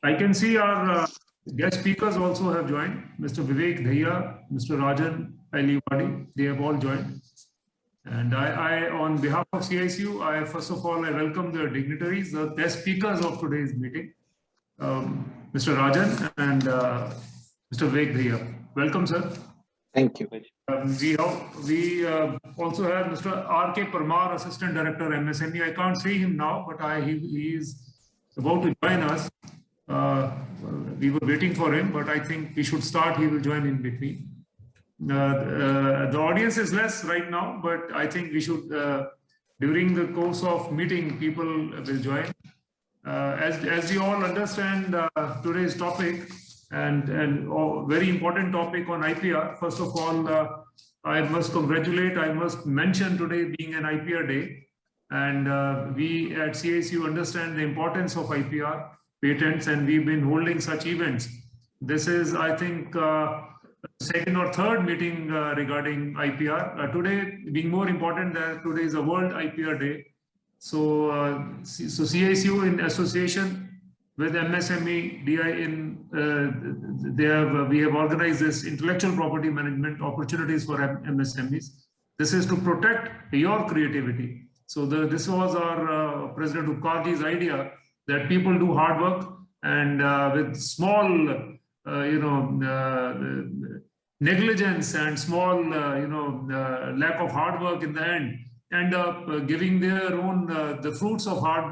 I can see our guest speakers also have joined. Mr. Vivek Dhaya, Mr. Rajan Aliwadi, they have all joined. And I, on behalf of CISU, first of all, I welcome the dignitaries, the guest speakers of today's meeting, Mr. Rajan and Mr. Vivek Dhaya. Welcome, sir. Thank you. We also have Mr. R.K. Parmar, Assistant Director, MSME. I can't see him now, but he is about to join us. We were waiting for him, but I think we should start. He will join in between. The audience is less right now, but I think we should, during the course of meeting, people will join. As you all understand today's topic, and very important topic on IPR. First of all, I must congratulate, I must mention today being an IPR day. And we at CISU understand the importance of IPR patents, and we've been holding such events. This is, I think, second or third meeting regarding IPR. Today being more important that today is a World IPR Day. So, CISU in association with MSME DI we have organized this intellectual property management opportunities for MSMEs. This is to protect your creativity. So this was our President Upkarji's idea that people do hard work and with small, negligence and small, lack of hard work in the end up giving their own the fruits of hard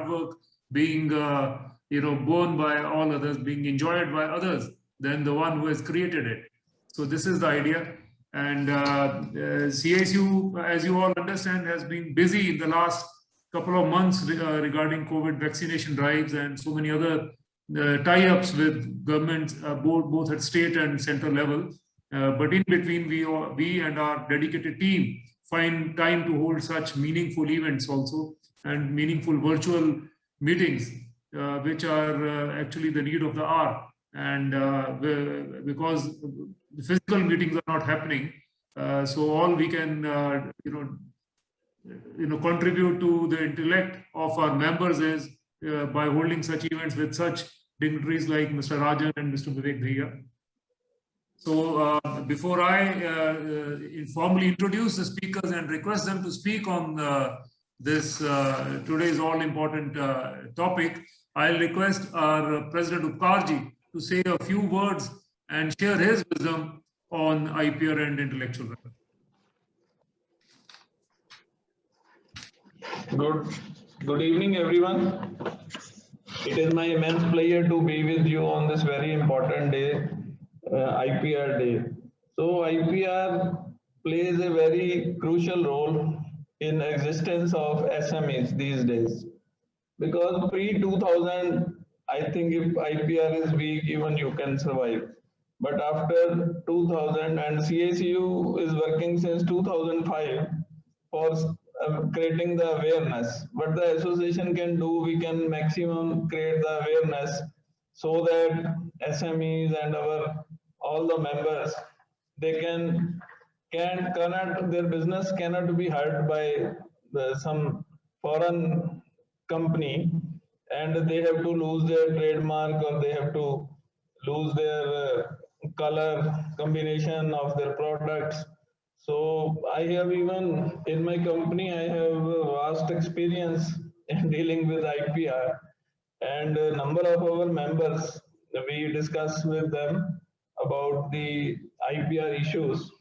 work being borne by all others, being enjoyed by others than the one who has created it. So this is the idea. And CISU, as you all understand, has been busy in the last couple of months regarding COVID vaccination drives and so many other tie-ups with governments, both at state and central level. But in between, we and our dedicated team find time to hold such meaningful events also and meaningful virtual meetings, which are actually the need of the hour. And because the physical meetings are not happening, so all we can, contribute to the intellect of our members is by holding such events with such dignitaries like Mr. Rajan and Mr. Vivek Dhaya. So before I informally introduce the speakers and request them to speak on this today's all-important topic, I'll request our President Upkarji to say a few words and share his wisdom on IPR and intellectual property. Good evening, everyone. It is my immense pleasure to be with you on this very important day, IPR Day. So IPR plays a very crucial role in existence of SMEs these days. Because pre-2000, I think if IPR is weak, even you can survive. But after 2000, and CISU is working since 2005 for creating the awareness. What the association can do, we can maximum create the awareness so that SMEs and all the members, they cannot, their business cannot be hurt by some foreign company, and they have to lose their trademark or they have to lose their color combination of their products. So I have, even in my company, I have vast experience in dealing with IPR, and a number of our members, we discuss with them about the IPR issues.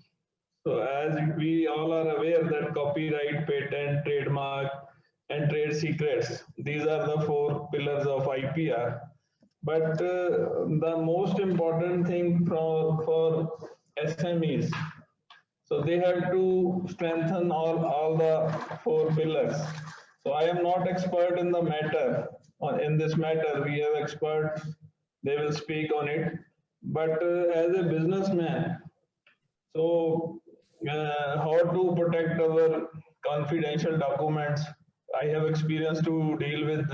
So as we all are aware that copyright, patent, trademark, and trade secrets, these are the 4 pillars of IPR. But the most important thing for SMEs, so they have to strengthen all the 4 pillars. So I am not expert in the matter. In this matter, we have experts, they will speak on it. But as a businessman, so how to protect our confidential documents. I have experience to deal with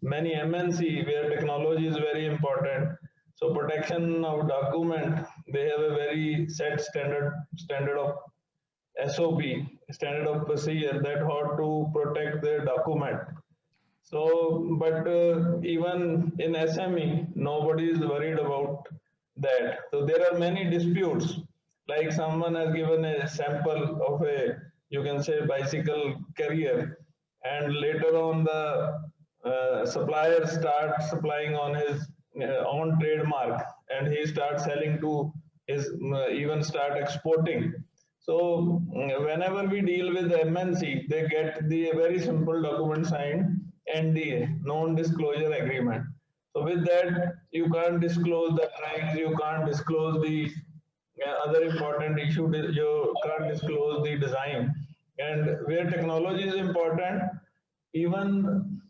many MNC where technology is very important. So protection of document, they have a very set standard of SOP, standard of procedure, that how to protect their document. So, but even in SME, nobody is worried about that. So there are many disputes. Like someone has given a sample of a, you can say, bicycle carrier, and later on the supplier starts supplying on his own trademark, and he starts selling to his even start exporting. So whenever we deal with MNC, they get the very simple document signed, NDA, non-disclosure agreement. So with that, you can't disclose the price, you can't disclose the other important issue, you can't disclose the design. And where technology is important, even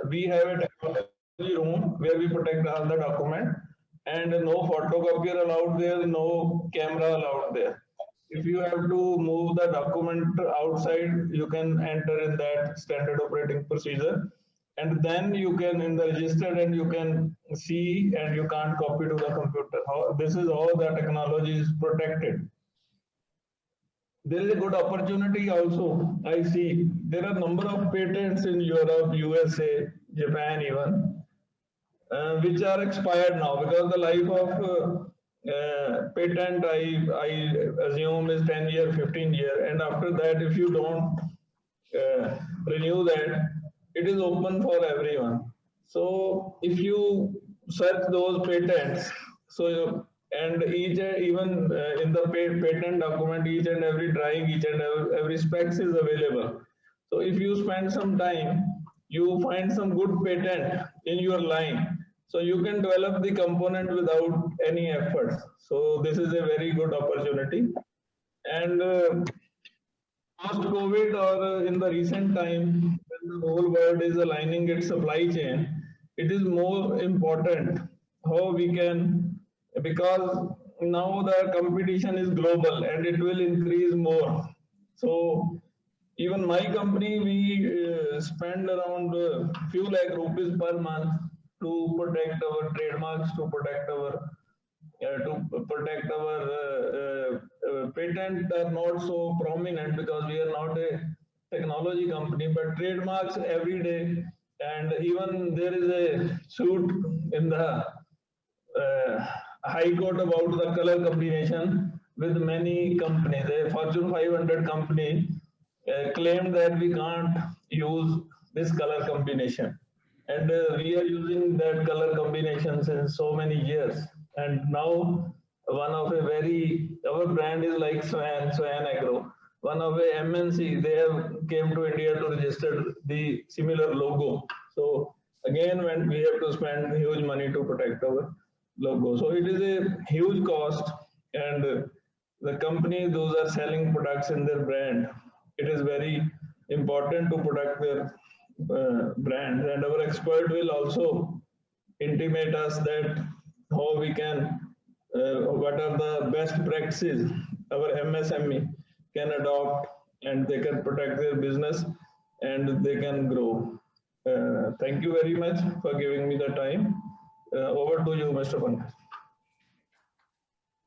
we have a technology room where we protect all the document, and no photocopier allowed there, no camera allowed there. If you have to move the document outside, you can enter in that standard operating procedure, and then you can in the register and you can see, and you can't copy to the computer. This is how the technology is protected. There is a good opportunity also. I see there are number of patents in Europe, USA, Japan even, which are expired now, because the life of patent I assume is 10 year, 15 year, and after that if you don't renew that, it is open for everyone. So if you search those patents, so and each even in the patent document, each and every drawing, each and every specs is available. So if you spend some time, you find some good patent in your line, so you can develop the component without any effort. So this is a very good opportunity. And post-COVID or in the recent time, when the whole world is aligning its supply chain, it is more important how we can, because now the competition is global and it will increase more. So even my company, we spend around few lakh rupees per month to protect our trademarks, to protect our patent are not so prominent because we are not a technology company, but trademarks every day. And even there is a suit in the High Court about the color combination with many companies. A Fortune 500 company claimed that we can't use this color combination. And we are using that color combination since so many years. And now one of a very, our brand is like Swan Agro. One of a MNC, they have came to India to register the similar logo. So again, when we have to spend huge money to protect our logo. So it is a huge cost, and the company, those are selling products in their brand. It is very important to protect their brand, and our expert will also intimate us that how we can, what are the best practices our MSME can adopt, and they can protect their business and they can grow. Thank you very much for giving me the time. Over to you, Mr. Pankaj.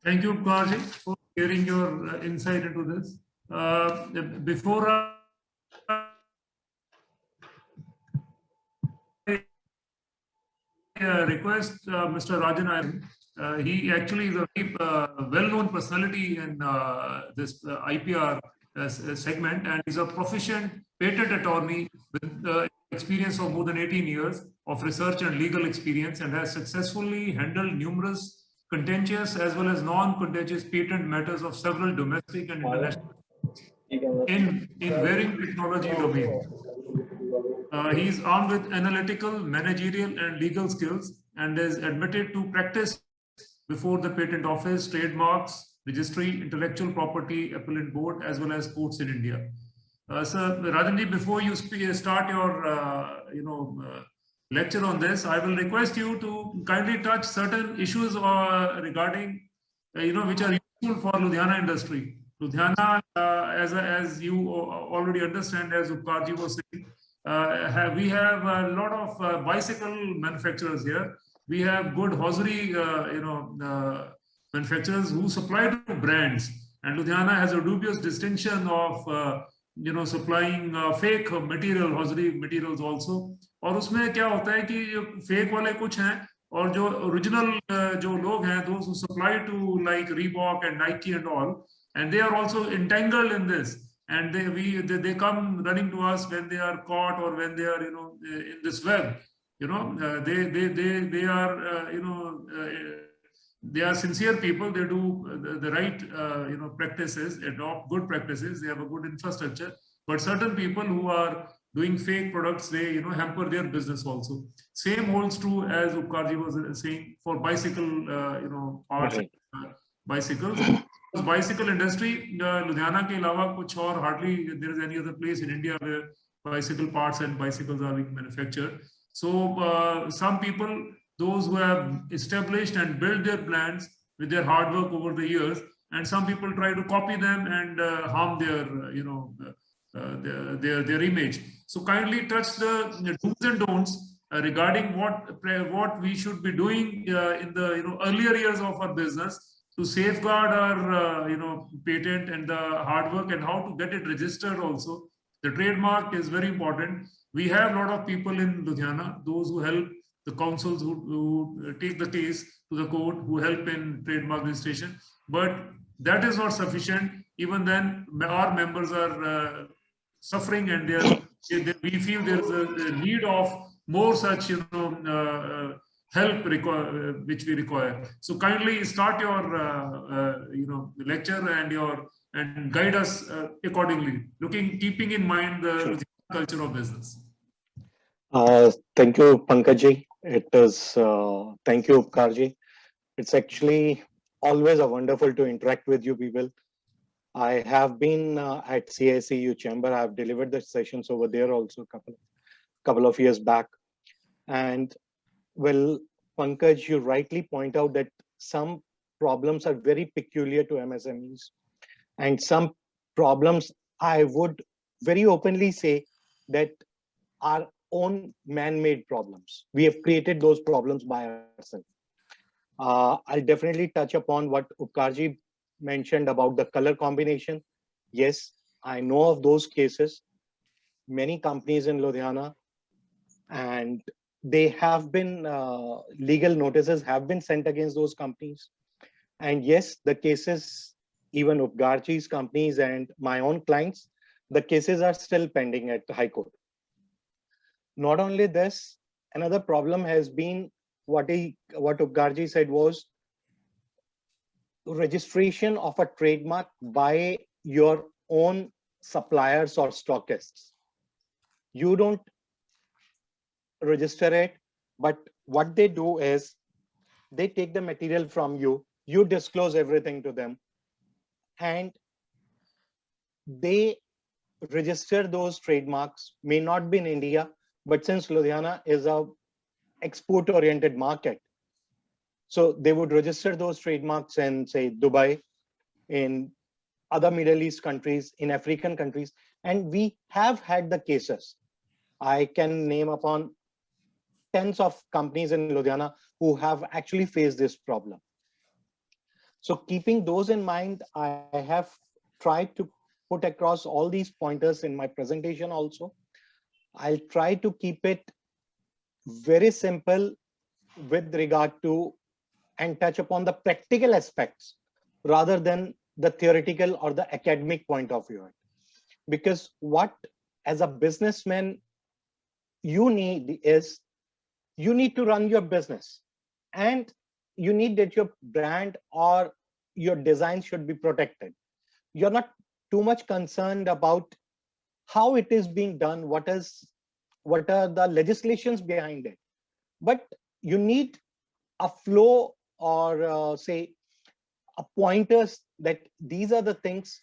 Thank you, Karji, for sharing your insight into this. Before I request Mr. Rajan Iyer, he actually is a very well-known personality in this IPR segment, and he's a proficient patent attorney with experience of more than 18 years of research and legal experience, and has successfully handled numerous contentious as well as non-contentious patent matters of several domestic and international in varying technology domains. He is armed with analytical, managerial, and legal skills, and is admitted to practice before the Patent Office, Trademarks Registry, Intellectual Property Appellate Board, as well as courts in India. Sir Rajanji, before you start your lecture on this, I will request you to kindly touch certain issues regarding which are useful for Ludhiana industry. Ludhiana, as you already understand, as Upkarji was saying, we have a lot of bicycle manufacturers here. We have good hosiery, manufacturers who supply to brands, and Ludhiana has a dubious distinction of supplying fake material, hosiery materials also. और उसमें क्या होता है कि fake वाले कुछ हैं और जो ओरिजिनल जो लोग हैं, those who supply to like Reebok and Nike and all, and they are also entangled in this, and they come running to us when they are caught or when they are in this web. They are they are sincere people. They do the right practices, adopt good practices. They have a good infrastructure. But certain people who are doing fake products, they hamper their business also. Same holds true, as Upkarji was saying, for bicycle parts, Right. bicycles. Bicycle industry, Ludhiana ke alawa kuch aur hardly there is any other place in India where bicycle parts and bicycles are being manufactured. So some people, those who have established and built their brands with their hard work over the years, and some people try to copy them and harm their their image. So kindly touch the do's and don'ts regarding what we should be doing in the earlier years of our business to safeguard our patent and the hard work, and how to get it registered also. The trademark is very important. We have a lot of people in Ludhiana, those who help the councils, who take the case to the court, who help in trademark registration. But that is not sufficient. Even then, our members are suffering, and we feel there is a need of more such help which we require. So kindly start your lecture and guide us accordingly, keeping in mind the culture of business. Thank you, Pankajji. It is, thank you, Upkarji. It's actually always a wonderful to interact with you people. I have been at CICU chamber. I've delivered the sessions over there also couple of years back. And well, Pankaj, you rightly point out that some problems are very peculiar to MSMEs, and some problems I would very openly say that are own man-made problems. We have created those problems by ourselves. I'll definitely touch upon what Upkarji mentioned about the color combination. Yes, I know of those cases. Many companies in Ludhiana, and they have been legal notices have been sent against those companies. And yes, the cases, even Upkarji's companies and my own clients, the cases are still pending at the High Court. Not only this, another problem has been what Upkarji said was registration of a trademark by your own suppliers or stockists. You don't register it, but what they do is they take the material from you, you disclose everything to them, and they register those trademarks. May not be in India, but since Ludhiana is a export-oriented market, so they would register those trademarks in, say, Dubai, in other Middle East countries, in African countries, and we have had the cases. I can name upon tens of companies in Ludhiana who have actually faced this problem. So keeping those in mind, I have tried to put across all these pointers in my presentation also. I'll try to keep it very simple with regard to and touch upon the practical aspects rather than the theoretical or the academic point of view. Because what, as a businessman, you need is, you need to run your business, and you need that your brand or your design should be protected. You're not too much concerned about how it is being done, what are the legislations behind it, but you need a flow or say a pointers that these are the things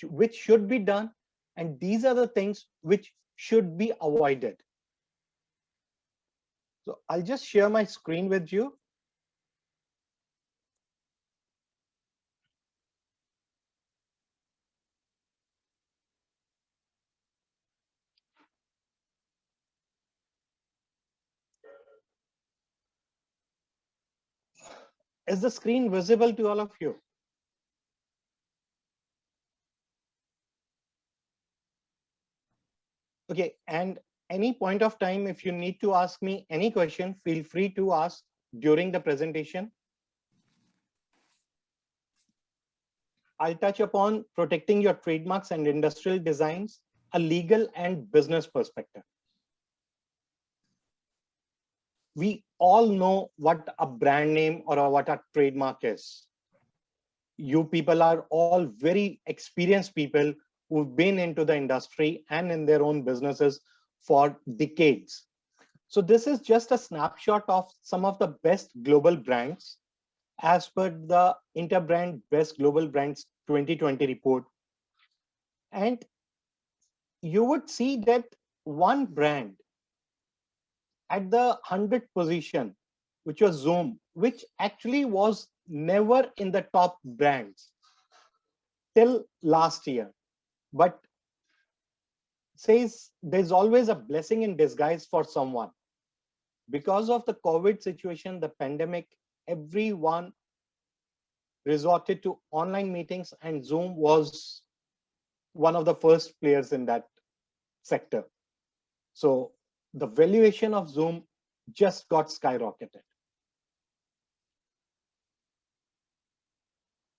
which should be done, and these are the things which should be avoided. So I'll just share my screen with you. Is the screen visible to all of you? Okay, and any point of time, if you need to ask me any question, feel free to ask during the presentation. I'll touch upon protecting your trademarks and industrial designs, a legal and business perspective. We all know what a brand name or what a trademark is. You people are all very experienced people who've been into the industry and in their own businesses for decades. So this is just a snapshot of some of the best global brands as per the Interbrand Best Global Brands 2020 report. And you would see that one brand at the 100th position, which was Zoom, which actually was never in the top brands till last year. But says there's always a blessing in disguise for someone. Because of the COVID situation, the pandemic, everyone resorted to online meetings, and Zoom was one of the first players in that sector. So the valuation of Zoom just got skyrocketed.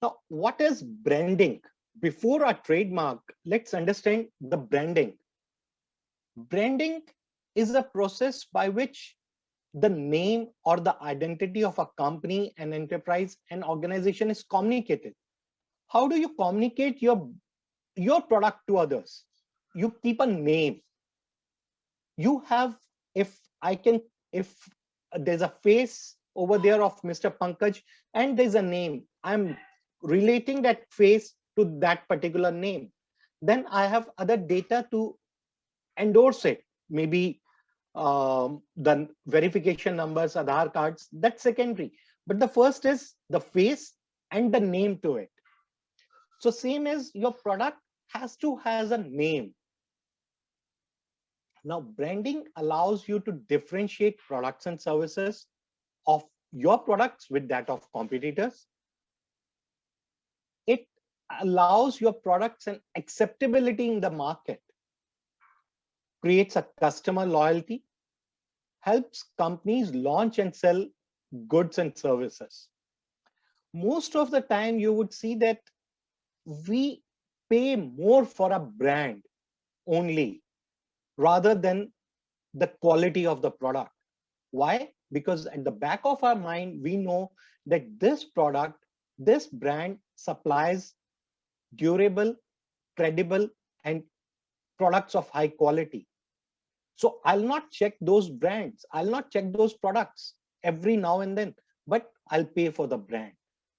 Now, what is branding? Before a trademark, let's understand the branding. Branding is a process by which the name or the identity of a company, an enterprise, an organization is communicated. How do you communicate your product to others? You keep a name. You have, if there's a face over there of Mr. Pankaj and there's a name, I'm relating that face to that particular name. Then I have other data to endorse it. Maybe the verification numbers, Aadhaar cards, that's secondary. But the first is the face and the name to it. So same as your product has to has a name. Now, branding allows you to differentiate products and services of your products with that of competitors. It allows your products an acceptability in the market, creates a customer loyalty, helps companies launch and sell goods and services. Most of the time, you would see that we pay more for a brand only rather than the quality of the product. Why? Because at the back of our mind, we know that this product, this brand supplies durable, credible, and products of high quality. So I'll not check those brands. I'll not check those products every now and then, but I'll pay for the brand.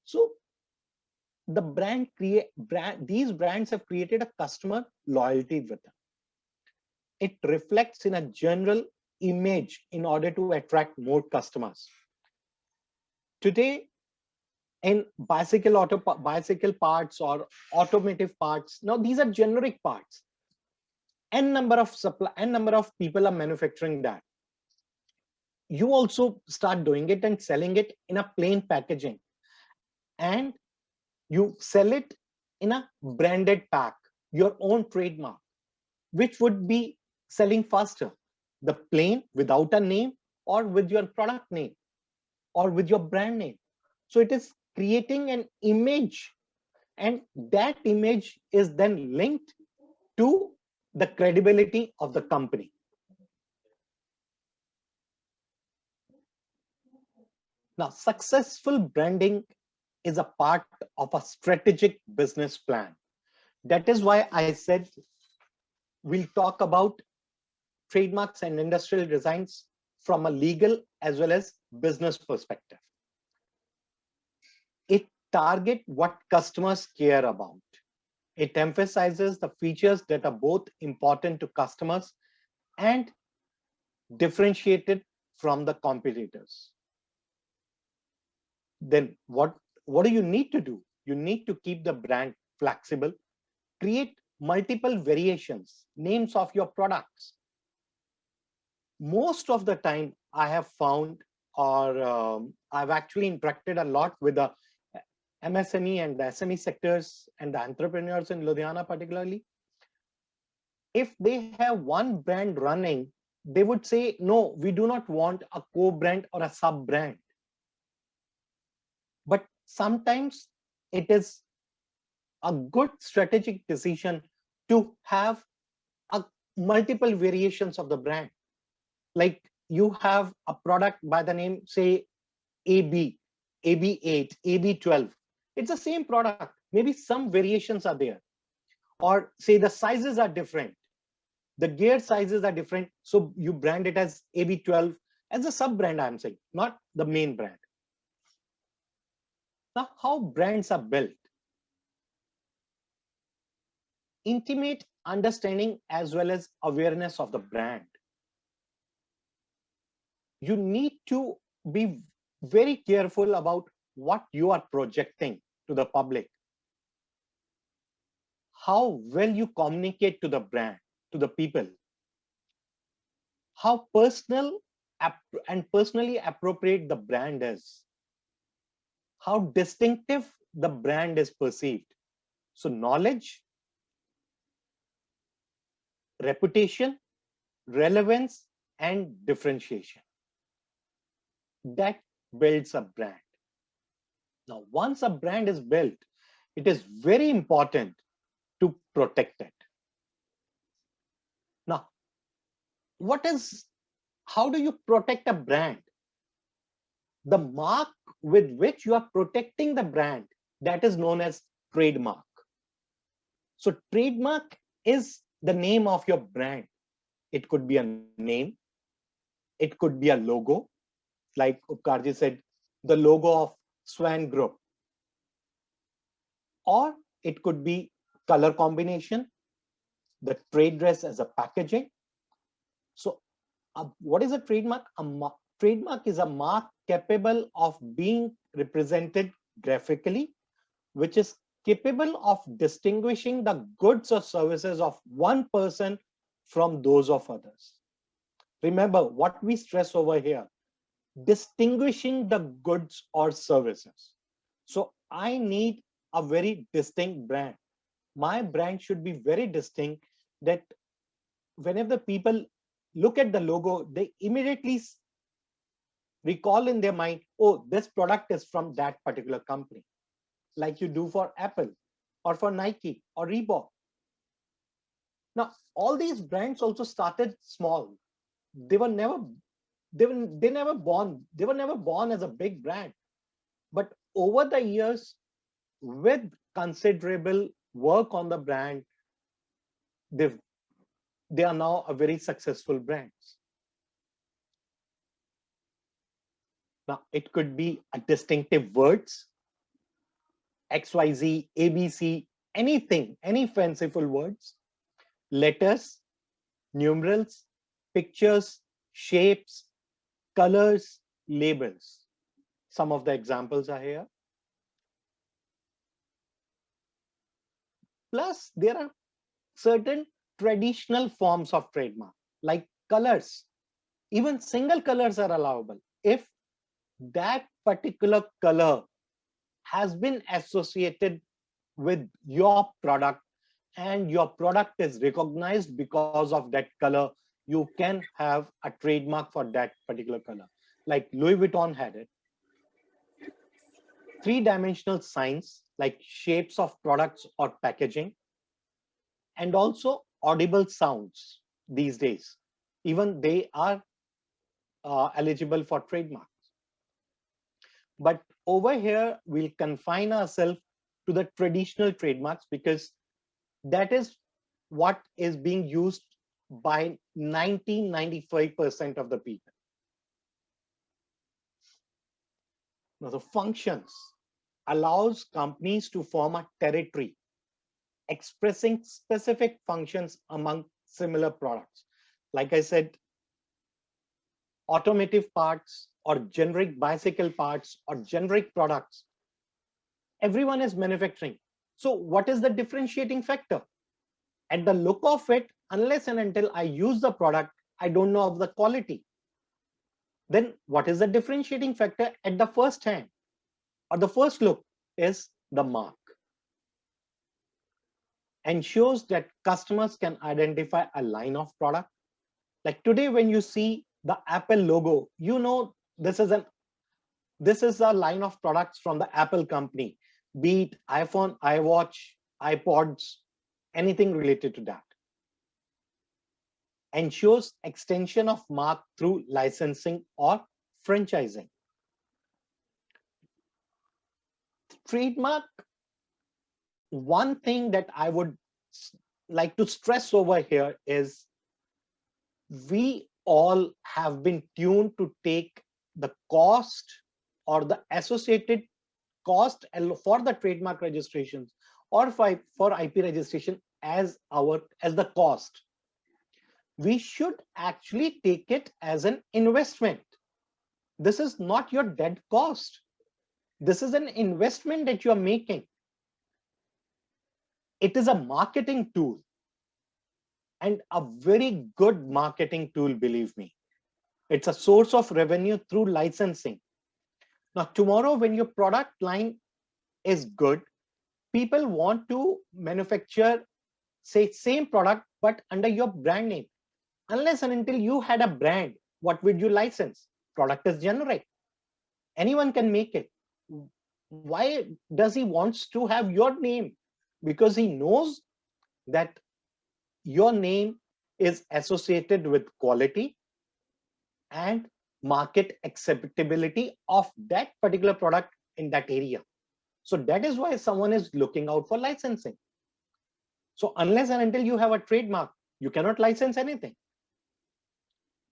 So the these brands have created a customer loyalty with them. It reflects in a general image in order to attract more customers. Today, in bicycle parts or automotive parts, now these are generic parts. N number of people are manufacturing that. You also start doing it and selling it in a plain packaging, and you sell it in a branded pack, your own trademark, which would be selling faster, the plain without a name or with your product name or with your brand name. So it is creating an image, and that image is then linked to the credibility of the company. Now, successful branding is a part of a strategic business plan. That is why I said we'll talk about trademarks and industrial designs from a legal as well as business perspective. It targets what customers care about. It emphasizes the features that are both important to customers and differentiated from the competitors. Then what do you need to do? You need to keep the brand flexible, create multiple variations, names of your products. Most of the time I have found, or I've actually interacted a lot with the MSME and the SME sectors and the entrepreneurs in Ludhiana particularly. If they have one brand running, they would say, no, we do not want a co-brand or a sub-brand. But sometimes it is a good strategic decision to have a multiple variations of the brand. Like you have a product by the name, say, AB, AB8, AB12. It's the same product. Maybe some variations are there. Or say the sizes are different. The gear sizes are different. So you brand it as AB12 as a sub brand, I'm saying, not the main brand. Now, how brands are built? Intimate understanding as well as awareness of the brand. You need to be very careful about what you are projecting to the public. How well you communicate to the brand, to the people. How personal and personally appropriate the brand is. How distinctive the brand is perceived. So knowledge, reputation, relevance, and differentiation. That builds a brand. Now, once a brand is built, it is very important to protect it. Now, how do you protect a brand? The mark with which you are protecting the brand, that is known as trademark. So trademark is the name of your brand. It could be a name. It could be a logo. Like Upkarji said, the logo of Swan Group. Or it could be color combination, the trade dress as a packaging. So what is a trademark? Trademark is a mark capable of being represented graphically, which is capable of distinguishing the goods or services of one person from those of others. Remember what we stress over here, distinguishing the goods or services. So I need a very distinct brand. My brand should be very distinct that whenever people look at the logo, they immediately recall in their mind, oh, this product is from that particular company, like you do for Apple or for Nike or Reebok. Now, all these brands also started small. They were never born as a big brand. But over the years, with considerable work on the brand, they are now a very successful brands. Now, it could be a distinctive words, XYZ, ABC, anything, any fanciful words, letters, numerals, pictures, shapes, colors, labels. Some of the examples are here. Plus, there are certain traditional forms of trademark, like colors. Even single colors are allowable if that particular color has been associated with your product and your product is recognized because of that color. You can have a trademark for that particular color. Like Louis Vuitton had it. Three-dimensional signs like shapes of products or packaging, and also audible sounds these days. Even they are eligible for trademarks. But over here, we'll confine ourselves to the traditional trademarks because that is what is being used by 95% of the people. Now, the functions allows companies to form a territory expressing specific functions among similar products. Like I said, automotive parts or generic bicycle parts or generic products. Everyone is manufacturing. So what is the differentiating factor? At the look of it, unless and until I use the product, I don't know of the quality. Then what is the differentiating factor at the first hand or the first look is the mark. ensures that customers can identify a line of product. Like today, when you see the Apple logo, you know this is a line of products from the Apple company, be it iPhone, iWatch, iPods, anything related to that. Ensures extension of mark through licensing or franchising. Trademark, one thing that I would like to stress over here is we all have been tuned to take the cost or the associated cost for the trademark registrations or for IP registration as the cost. We should actually take it as an investment. This is not your dead cost. This is an investment that you are making. It is a marketing tool and a very good marketing tool, believe me. It's a source of revenue through licensing. Now, tomorrow, when your product line is good, people want to manufacture, say, same product, but under your brand name. Unless and until you had a brand, what would you license? Product is generic. Anyone can make it. Why does he wants to have your name? Because he knows that your name is associated with quality and market acceptability of that particular product in that area. So that is why someone is looking out for licensing. So unless and until you have a trademark, you cannot license anything.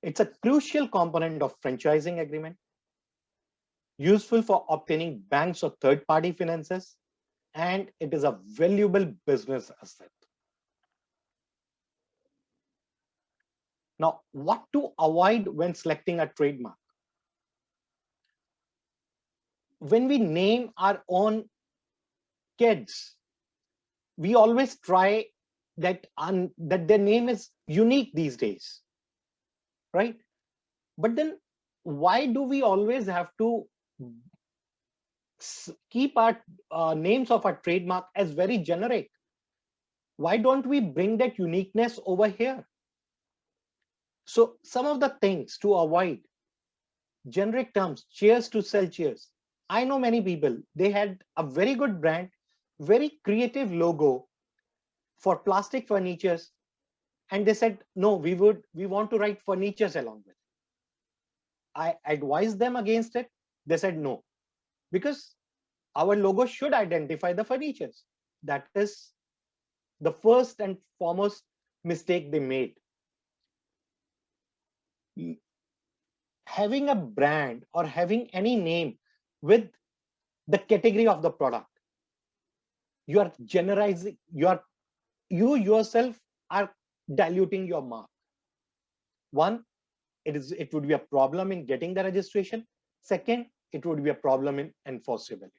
It's a crucial component of franchising agreement, useful for obtaining banks or third-party finances, and it is a valuable business asset. Now, what to avoid when selecting a trademark? When we name our own kids, we always try that their name is unique these days, right? But then why do we always have to keep our names of our trademark as very generic? Why don't we bring that uniqueness over here? So some of the things to avoid: generic terms, chairs to sell chairs. I know many people, they had a very good brand, very creative logo for plastic furnitures, and they said, no, we want to write furnitures along with it. I advised them against it. They said no, because our logo should identify the furnitures. That is the first and foremost mistake they made. Having a brand or having any name with the category of the product, you are generalizing, you yourself are diluting your mark. One, it would be a problem in getting the registration. Second, it would be a problem in enforceability.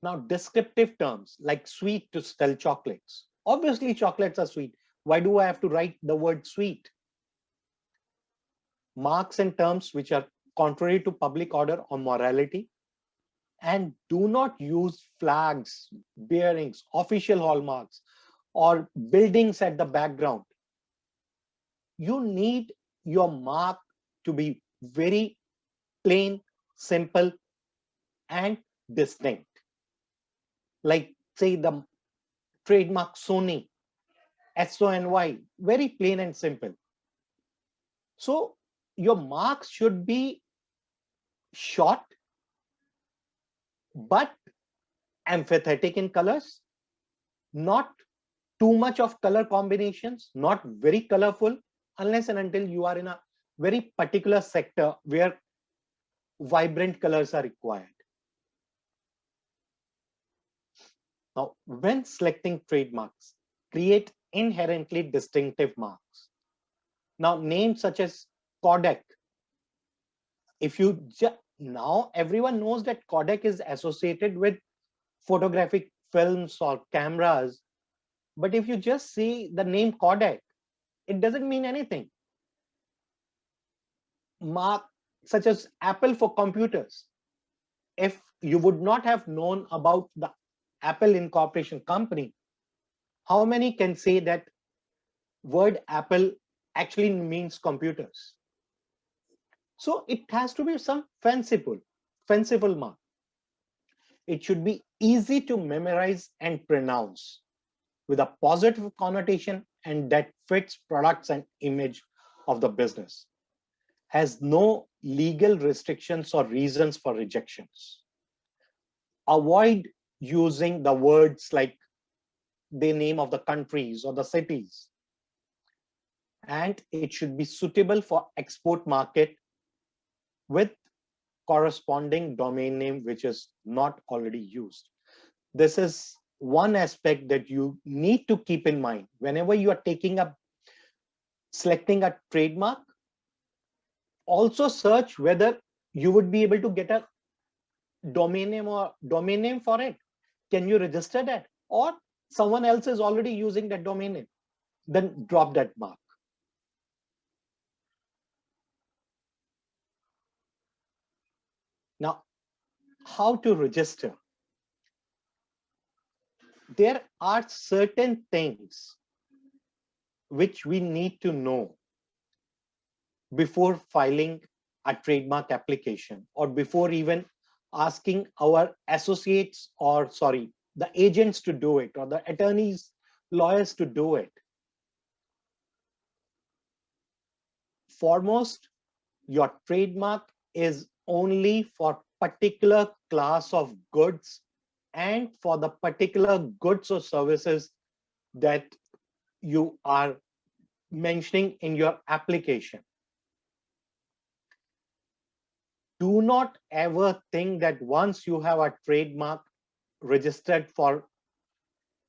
Now, descriptive terms like sweet to sell chocolates. Obviously, chocolates are sweet. Why do I have to write the word sweet? Marks and terms which are contrary to public order or morality. And do not use flags, bearings, official hallmarks, or buildings at the background. You need your mark to be very plain, simple, and distinct. Like, say, the trademark Sony, SONY, very plain and simple. So your marks should be short, but empathetic in colors, not too much of color combinations, not very colorful, unless and until you are in a very particular sector where vibrant colors are required. Now, when selecting trademarks, create inherently distinctive marks. Now, names such as Kodak, now everyone knows that Kodak is associated with photographic films or cameras, but if you just see the name Kodak, it doesn't mean anything. Mark such as Apple for computers, if you would not have known about the Apple Incorporation company, how many can say that word Apple actually means computers? So it has to be some fanciful mark. It should be easy to memorize and pronounce with a positive connotation and that fits products and image of the business. Has no legal restrictions or reasons for rejections. Avoid using the words like the name of the countries or the cities. And it should be suitable for export market with corresponding domain name which is not already used. This is one aspect that you need to keep in mind whenever you are selecting a trademark. Also search whether you would be able to get a domain name for it. Can you register that, or someone else is already using that domain name? Then drop that mark. Now, how to register? There are certain things which we need to know before filing a trademark application, or before even asking our associates, or the agents to do it, or the attorneys, lawyers to do it. Foremost, your trademark is only for particular class of goods and for the particular goods or services that you are mentioning in your application. Do not ever think that once you have a trademark registered for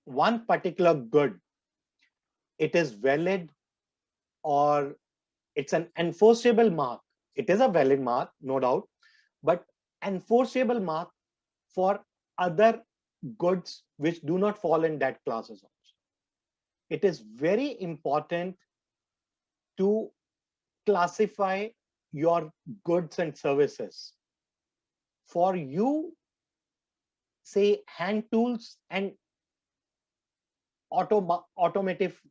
one particular good, it is valid or it's an enforceable mark. It is a valid mark, no doubt, but enforceable mark for other goods which do not fall in that classes also. It is very important to classify your goods and services. For you, say hand tools and automotive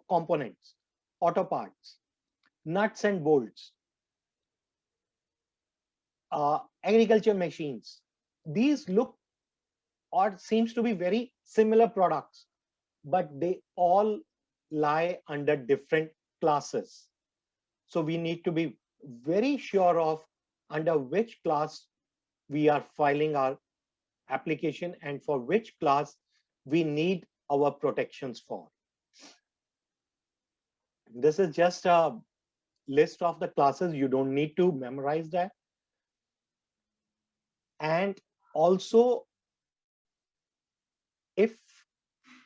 components, auto parts, nuts and bolts, agriculture machines. These look or seems to be very similar products, but they all lie under different classes. So we need to be very sure of under which class we are filing our application and for which class we need our protections for. This is just a list of the classes. You don't need to memorize that. And also, if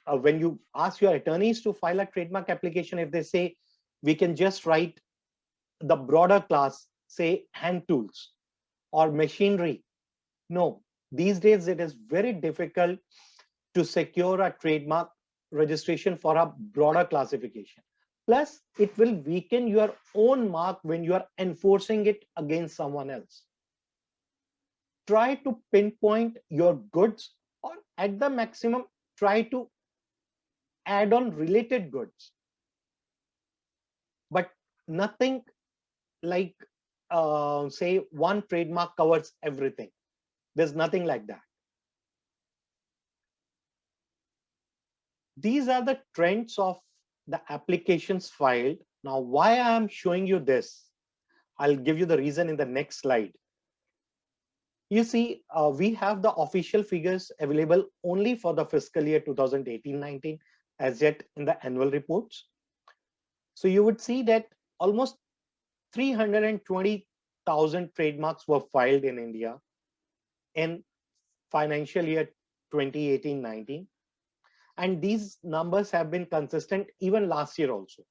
when you ask your attorneys to file a trademark application, if they say we can just write the broader class, say hand tools or machinery, no, these days it is very difficult to secure a trademark registration for a broader classification. Plus, it will weaken your own mark when you are enforcing it against someone else. Try to pinpoint your goods, or at the maximum, try to add on related goods. But nothing like, say, one trademark covers everything. There's nothing like that. These are the trends of the applications filed. Now, why I am showing you this, I'll give you the reason in the next slide. You see, we have the official figures available only for the fiscal year 2018-19 as yet in the annual reports. So you would see that almost 320,000 trademarks were filed in India in financial year 2018-19. And these numbers have been consistent even last year also.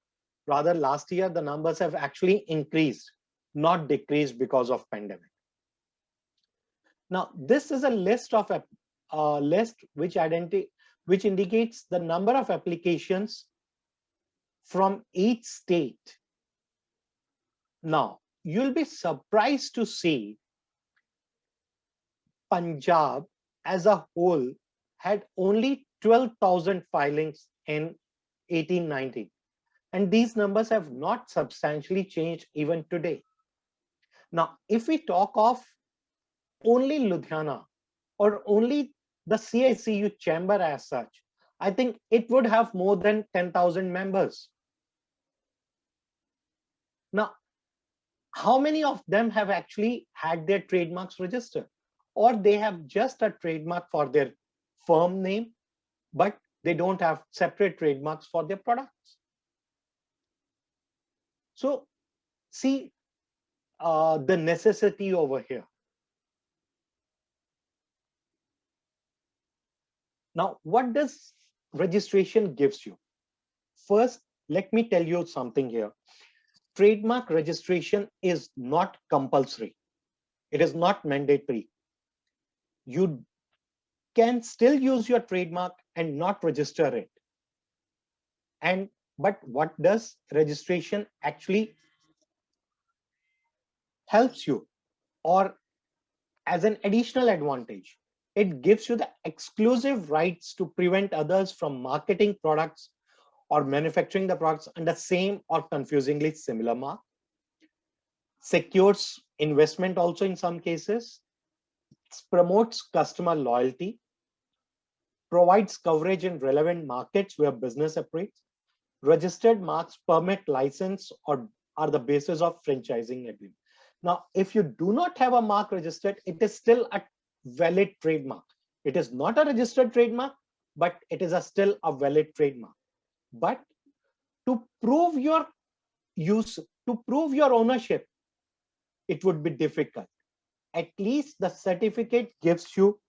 Rather, last year, the numbers have actually increased, not decreased because of pandemic. Now, this is a list of which indicates the number of applications from each state. Now, you'll be surprised to see Punjab as a whole had only 12,000 filings in 1890. And these numbers have not substantially changed even today. Now, if we talk of only Ludhiana or only the CICU chamber as such, I think it would have more than 10,000 members. Now, how many of them have actually had their trademarks registered? Or they have just a trademark for their firm name, but they don't have separate trademarks for their products. So see the necessity over here. Now, what does registration gives you? First, let me tell you something here. Trademark registration is not compulsory. It is not mandatory. You can still use your trademark and not register it. But what does registration actually helps you, or as an additional advantage? It gives you the exclusive rights to prevent others from marketing products or manufacturing the products under same or confusingly similar mark. Secures investment also in some cases. Promotes customer loyalty. Provides coverage in relevant markets where business operates. Registered marks permit license or are the basis of franchising agreement. Now, if you do not have a mark registered, it is still a valid trademark. It is not a registered trademark, but it is still a valid trademark. But to prove your use, to prove your ownership, it would be difficult. At least the certificate gives you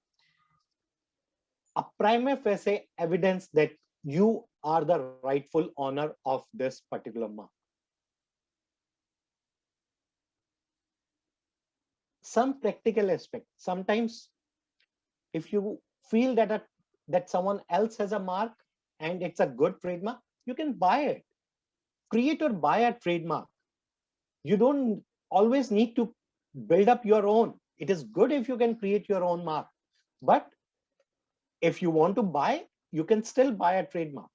a prima facie evidence that you are the rightful owner of this particular mark. Some practical aspect. Sometimes if you feel that someone else has a mark and it's a good trademark, you can buy it. Create or buy a trademark. You don't always need to build up your own. It is good if you can create your own mark. But if you want to buy, you can still buy a trademark.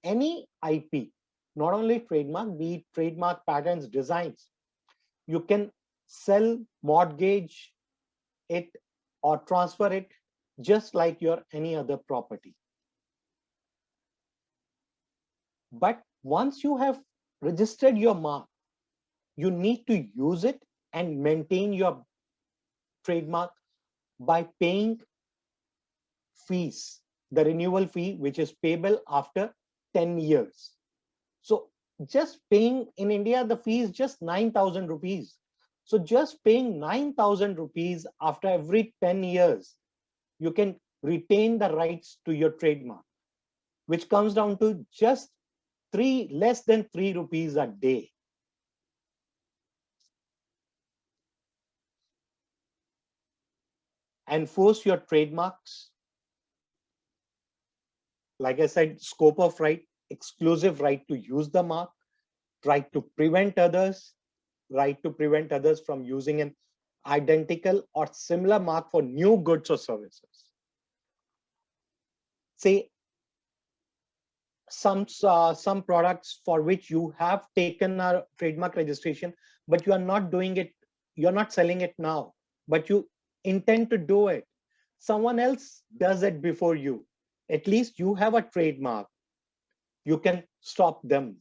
Any IP, not only trademark, be it trademark, patents, designs, you can sell, mortgage it, or transfer it just like your any other property. But once you have registered your mark, you need to use it and maintain your trademark by paying fees, the renewal fee, which is payable after 10 years. So just paying in India, the fee is just 9,000 rupees. So just paying 9,000 rupees after every 10 years, you can retain the rights to your trademark, which comes down to just less than 3 rupees a day. Enforce your trademarks. Like I said, scope of right, exclusive right to use the mark, right to prevent others, right to prevent others from using an identical or similar mark for new goods or services. Say some products for which you have taken a trademark registration, but you are not doing it, you're not selling it now, but you intend to do it. Someone else does it before you. At least you have a trademark. You can stop them,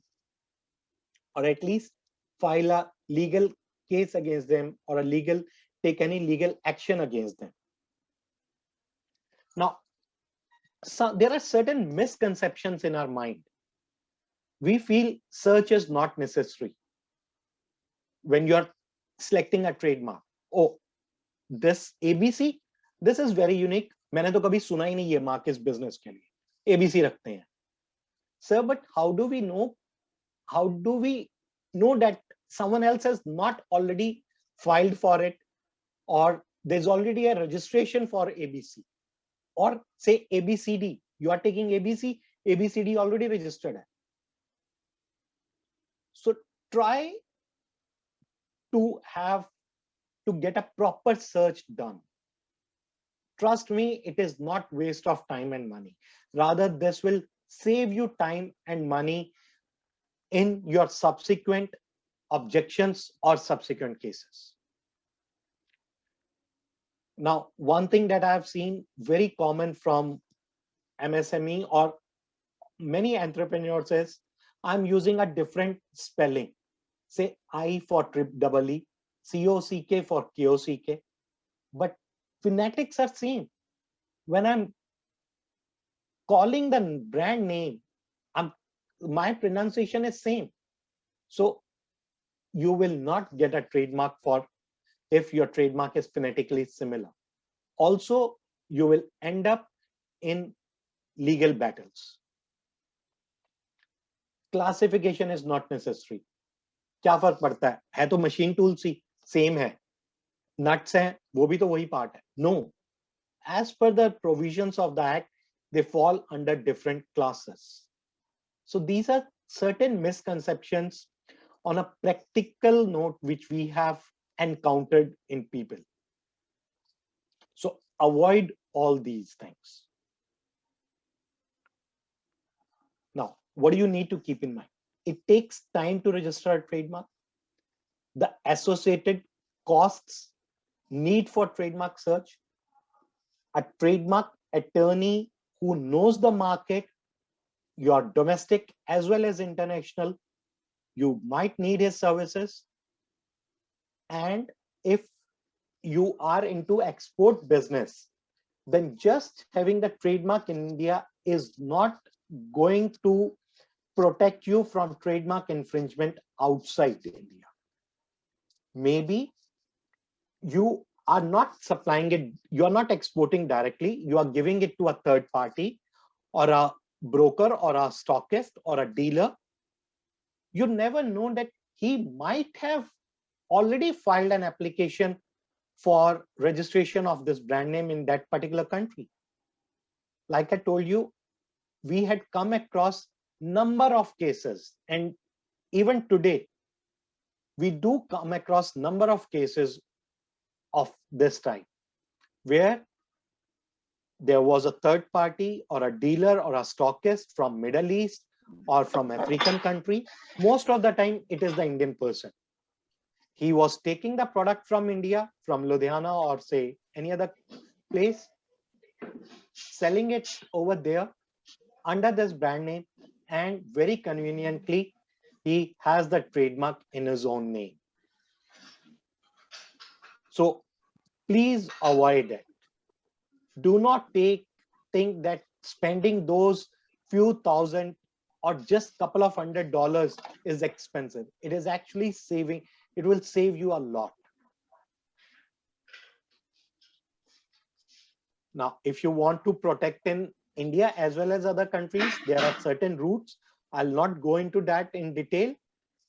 or at least file a legal case against them, or take any legal action against them. Now, there are certain misconceptions in our mind. We feel search is not necessary when you're selecting a trademark. Oh, this ABC, this is very unique. मैंने तो कभी सुना ही नहीं ये mark इस business के लिए. ABC रखते हैं. Sir, but how do we know? How do we know that someone else has not already filed for it, or there's already a registration for ABC? Or say ABCD, you are taking ABC, ABCD already registered. So try to get a proper search done. trust me, it is not waste of time and money. Rather, this will save you time and money in your subsequent objections or subsequent cases. Now, one thing that I've seen very common from MSME or many entrepreneurs is, I'm using a different spelling. Say I for triple E, COCK for KOCK, but phonetics are same. When I'm calling the brand name, my pronunciation is same. So you will not get a trademark for if your trademark is phonetically similar. Also, you will end up in legal battles. Classification is not necessary. क्या फर्क पड़ता है तो machine tool सी same है, nuts हैं वो भी तो वही पार्ट है. No, as per the provisions of the act, they fall under different classes. So these are certain misconceptions on a practical note which we have encountered in people. So avoid all these things. Now, what do you need to keep in mind? It takes time to register a trademark. The associated costs, need for trademark search, a trademark attorney who knows the market, your domestic as well as international, you might need his services. And if you are into export business, then just having the trademark in India is not going to protect you from trademark infringement outside India. Maybe you are not supplying it, you are not exporting directly, you are giving it to a third party or a broker or a stockist or a dealer. You never know that he might have already filed an application for registration of this brand name in that particular country. Like I told you, we had come across number of cases, and even today we do come across number of cases of this type where there was a third party or a dealer or a stockist from Middle East or from African country. Most of the time it is the Indian person. He was taking the product from India, from Ludhiana or say any other place, selling it over there under this brand name, and very conveniently he has the trademark in his own name. So please avoid it. Do not think that spending those few thousand or just couple of $100 is expensive. It is actually saving, it will save you a lot. Now, if you want to protect in India as well as other countries, there are certain routes. I'll not go into that in detail,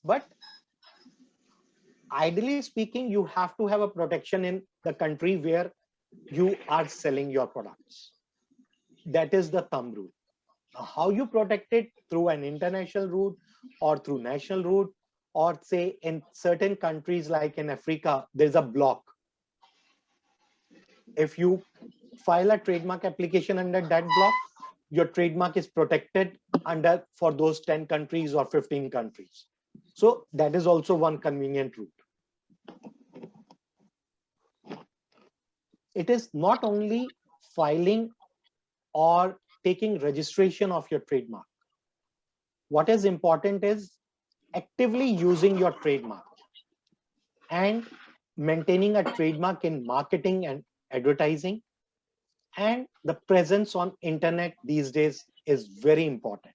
but ideally speaking, you have to have a protection in the country where you are selling your products. That is the thumb rule. How you protect it, through an international route or through national route, or say in certain countries like in Africa, there's a block. If you file a trademark application under that block, your trademark is protected under for those 10 countries or 15 countries. So that is also one convenient route. It is not only filing or taking registration of your trademark. What is important is actively using your trademark and maintaining a trademark in marketing and advertising, and the presence on internet these days is very important.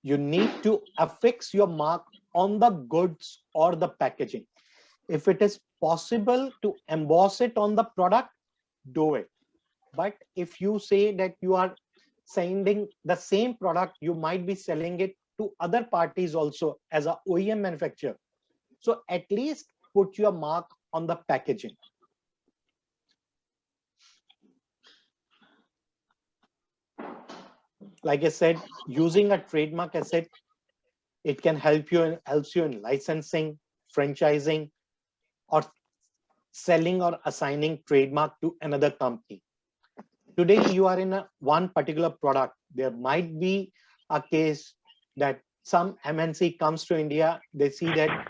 You need to affix your mark on the goods or the packaging. If it is possible to emboss it on the product, do it. But if you say that you are sending the same product, you might be selling it to other parties also as a OEM manufacturer. So at least put your mark on the packaging. Like I said, using a trademark asset, it can help you and helps you in licensing, franchising, or selling or assigning trademark to another company. Today, you are in one particular product. There might be a case that some MNC comes to India, they see that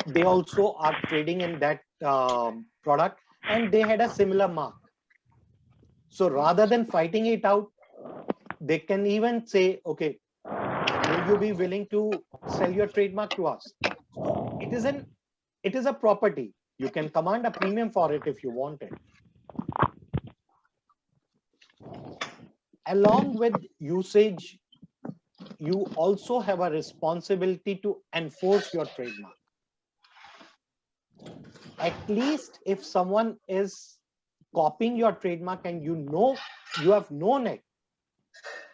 they also are trading in that product and they had a similar mark. So rather than fighting it out, they can even say, okay, will you be willing to sell your trademark to us? It is a property. You can command a premium for it if you want it. Along with usage, you also have a responsibility to enforce your trademark. At least if someone is copying your trademark and you have known it,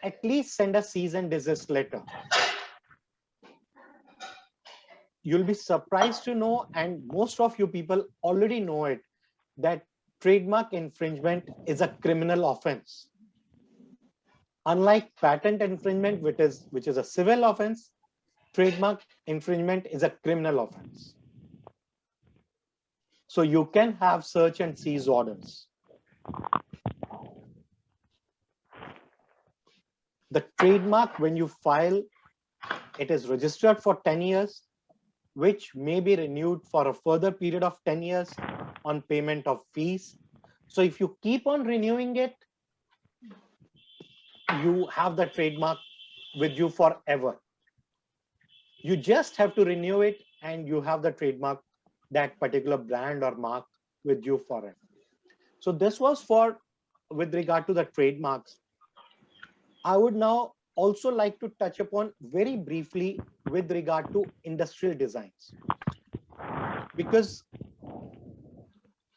at least send a cease and desist letter. You'll be surprised to know, and most of you people already know it, that trademark infringement is a criminal offense. Unlike patent infringement, which is a civil offense, trademark infringement is a criminal offense. So you can have search and seize orders. The trademark, when you file, it is registered for 10 years, which may be renewed for a further period of 10 years on payment of fees. So if you keep on renewing it, you have the trademark with you forever. You just have to renew it and you have the trademark, that particular brand or mark with you forever. So this was with regard to the trademarks. I would now also like to touch upon very briefly with regard to industrial designs. Because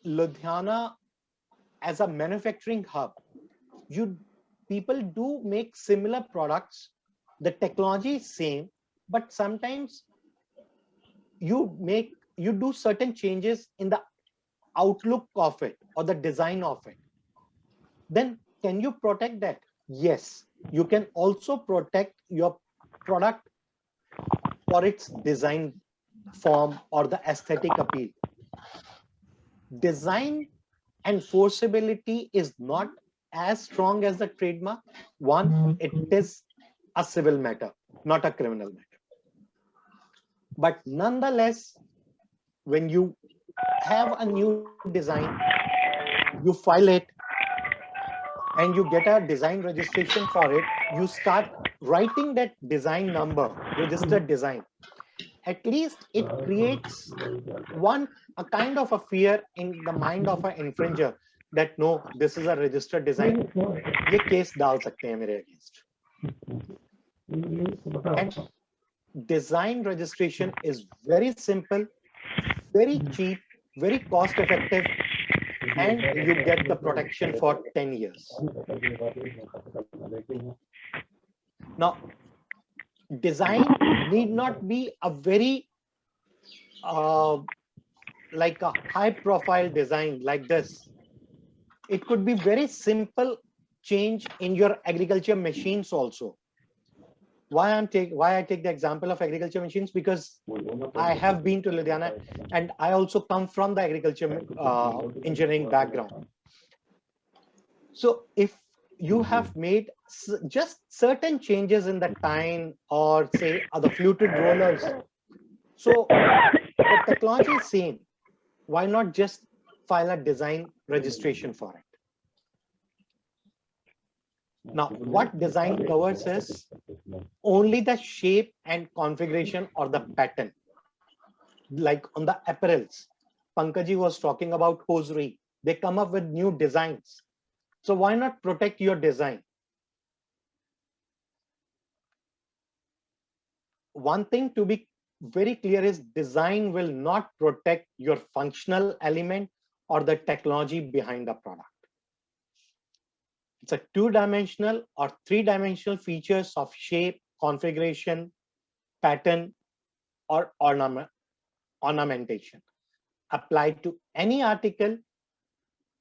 Ludhiana as a manufacturing hub, people do make similar products. The technology is same, but sometimes you do certain changes in the outlook of it or the design of it. Then can you protect that? Yes, you can also protect your product for its design form or the aesthetic appeal. Design enforceability is not as strong as the trademark. One, it is a civil matter, not a criminal matter. But nonetheless, when you have a new design, you file it and you get a design registration for it, you start writing that design number, registered design. At least it creates a kind of a fear in the mind of an infringer that no, this is a registered design. ये case डाल सकते हैं मेरे against. And design registration is very simple, very cheap, very cost effective, and you get the protection for 10 years. Now, design need not be a very like a high profile design like this. It could be very simple change in your agriculture machines also. Why I take the example of agriculture machines? Because I have been to Ludhiana and I also come from the agriculture engineering background. So if you have made just certain changes in the tine or say the fluted rollers, so the technology is same. Why not just file a design registration for it? Now, what design covers is only the shape and configuration or the pattern. Like on the apparels, Pankaji was talking about hosiery. They come up with new designs. So why not protect your design? One thing to be very clear is design will not protect your functional element or the technology behind the product. It's a two-dimensional or three-dimensional features of shape, configuration, pattern, or ornamentation. Applied to any article,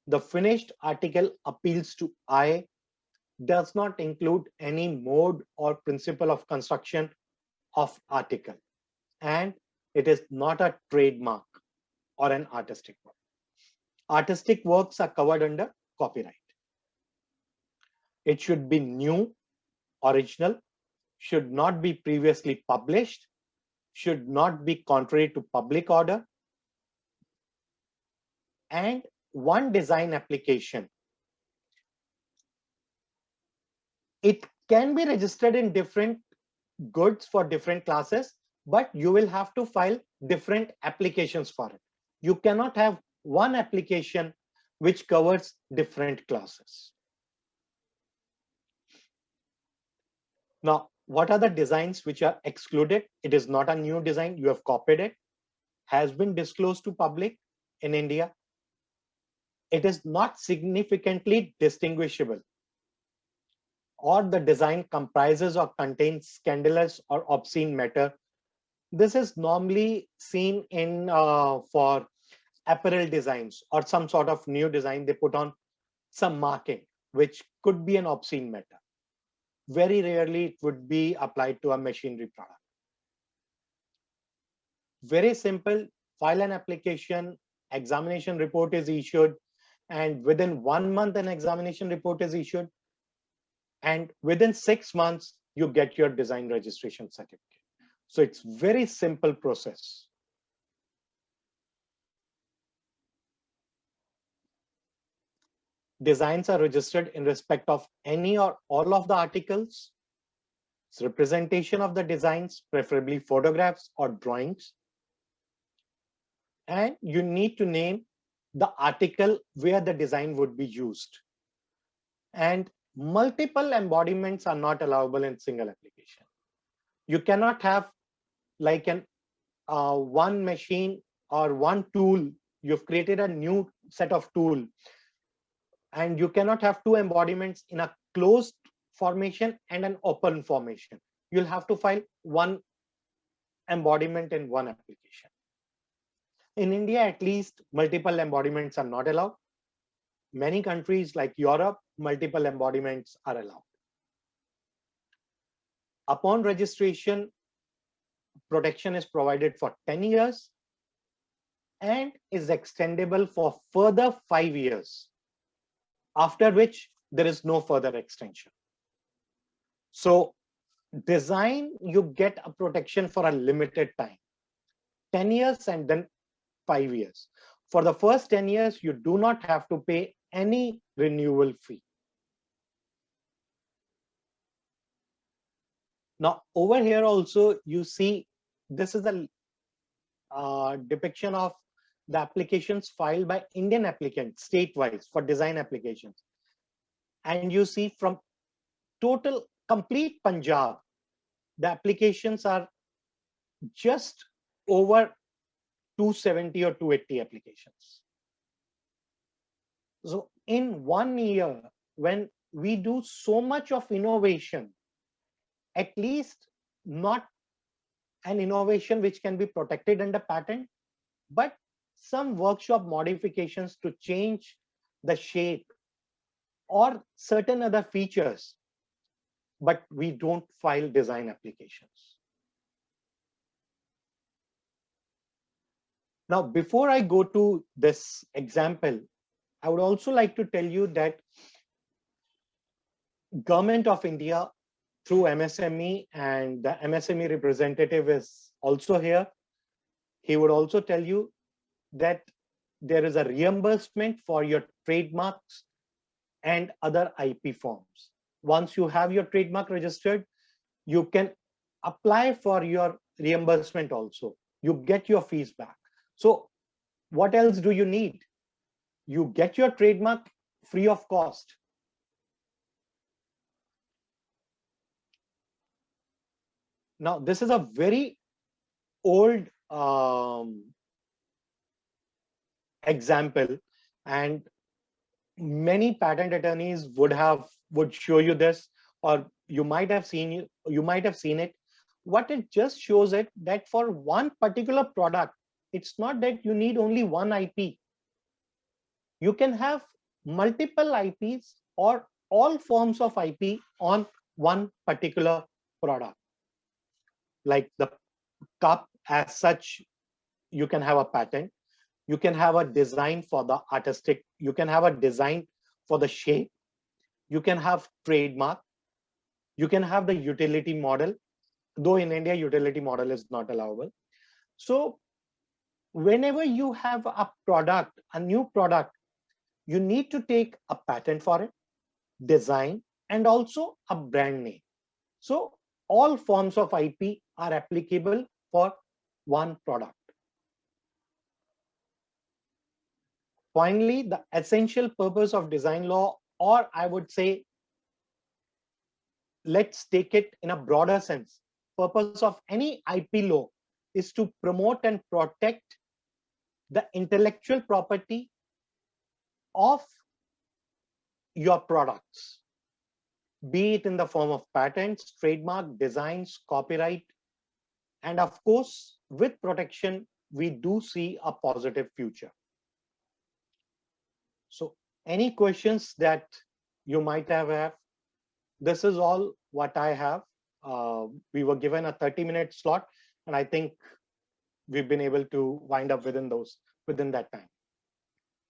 the finished article appeals to eye, does not include any mode or principle of construction of article, and it is not a trademark or an artistic work. Artistic works are covered under copyright. It should be new, original, should not be previously published, should not be contrary to public order, and one design application. It can be registered in different goods for different classes, but you will have to file different applications for it. You cannot have one application which covers different classes. Now, what are the designs which are excluded? It is not a new design. You have copied it, has been disclosed to public in India. It is not significantly distinguishable, or the design comprises or contains scandalous or obscene matter. This is normally seen in for apparel designs or some sort of new design. They put on some marking which could be an obscene matter. Very rarely it would be applied to a machinery product. Very simple, file an application, examination report is issued, and within 1 month an examination report is issued, and within 6 months you get your design registration certificate. So it's very simple process. Designs are registered in respect of any or all of the articles. It's representation of the designs, preferably photographs or drawings. And you need to name the article where the design would be used. And multiple embodiments are not allowable in single application. You cannot have like an one machine or one tool. You've created a new set of tool, and you cannot have two embodiments in a closed formation and an open formation. You'll have to file one embodiment in one application. In India, at least, multiple embodiments are not allowed. Many countries like Europe, multiple embodiments are allowed. Upon registration, protection is provided for 10 years and is extendable for further 5 years, after which there is no further extension. So design, you get a protection for a limited time, 10 years and then 5 years. For the first 10 years, you do not have to pay any renewal fee. Now, over here also, you see, this is a depiction of the applications filed by Indian applicants state-wise for design applications. And you see from total complete Punjab, the applications are just over 270 or 280 applications. So in 1 year, when we do so much of innovation, at least not an innovation which can be protected under patent, but some workshop modifications to change the shape or certain other features, but we don't file design applications. Now, before I go to this example, I would also like to tell you that Government of India through MSME, and the MSME representative is also here. He would also tell you that there is a reimbursement for your trademarks and other IP forms. Once you have your trademark registered, you can apply for your reimbursement also. You get your fees back. So what else do you need? You get your trademark free of cost. Now, this is a very old example, and many patent attorneys would show you this, or you might have seen it. What it just shows it that for one particular product, it's not that you need only one IP. You can have multiple IPs or all forms of IP on one particular product. Like the cup as such, you can have a patent. You can have a design for the artistic, you can have a design for the shape, you can have trademark, you can have the utility model, though in India, utility model is not allowable. So whenever you have a product, a new product, you need to take a patent for it, design, and also a brand name. So all forms of IP are applicable for one product. Finally, the essential purpose of design law, or I would say, let's take it in a broader sense. Purpose of any IP law is to promote and protect the intellectual property of your products, be it in the form of patents, trademark, designs, copyright, and of course, with protection, we do see a positive future. So any questions that you might have, this is all what I have. We were given a 30-minute slot, and I think we've been able to wind up within that time.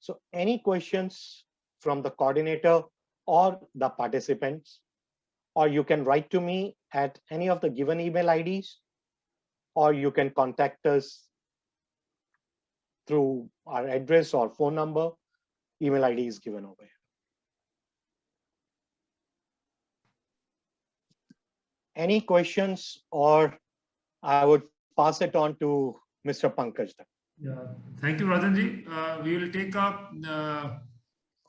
So any questions from the coordinator or the participants, or you can write to me at any of the given email IDs, or you can contact us through our address or phone number. Email ID is given over here. Any questions, or I would pass it on to Mr. Pankaj. Yeah, thank you, Rajanji. We will take up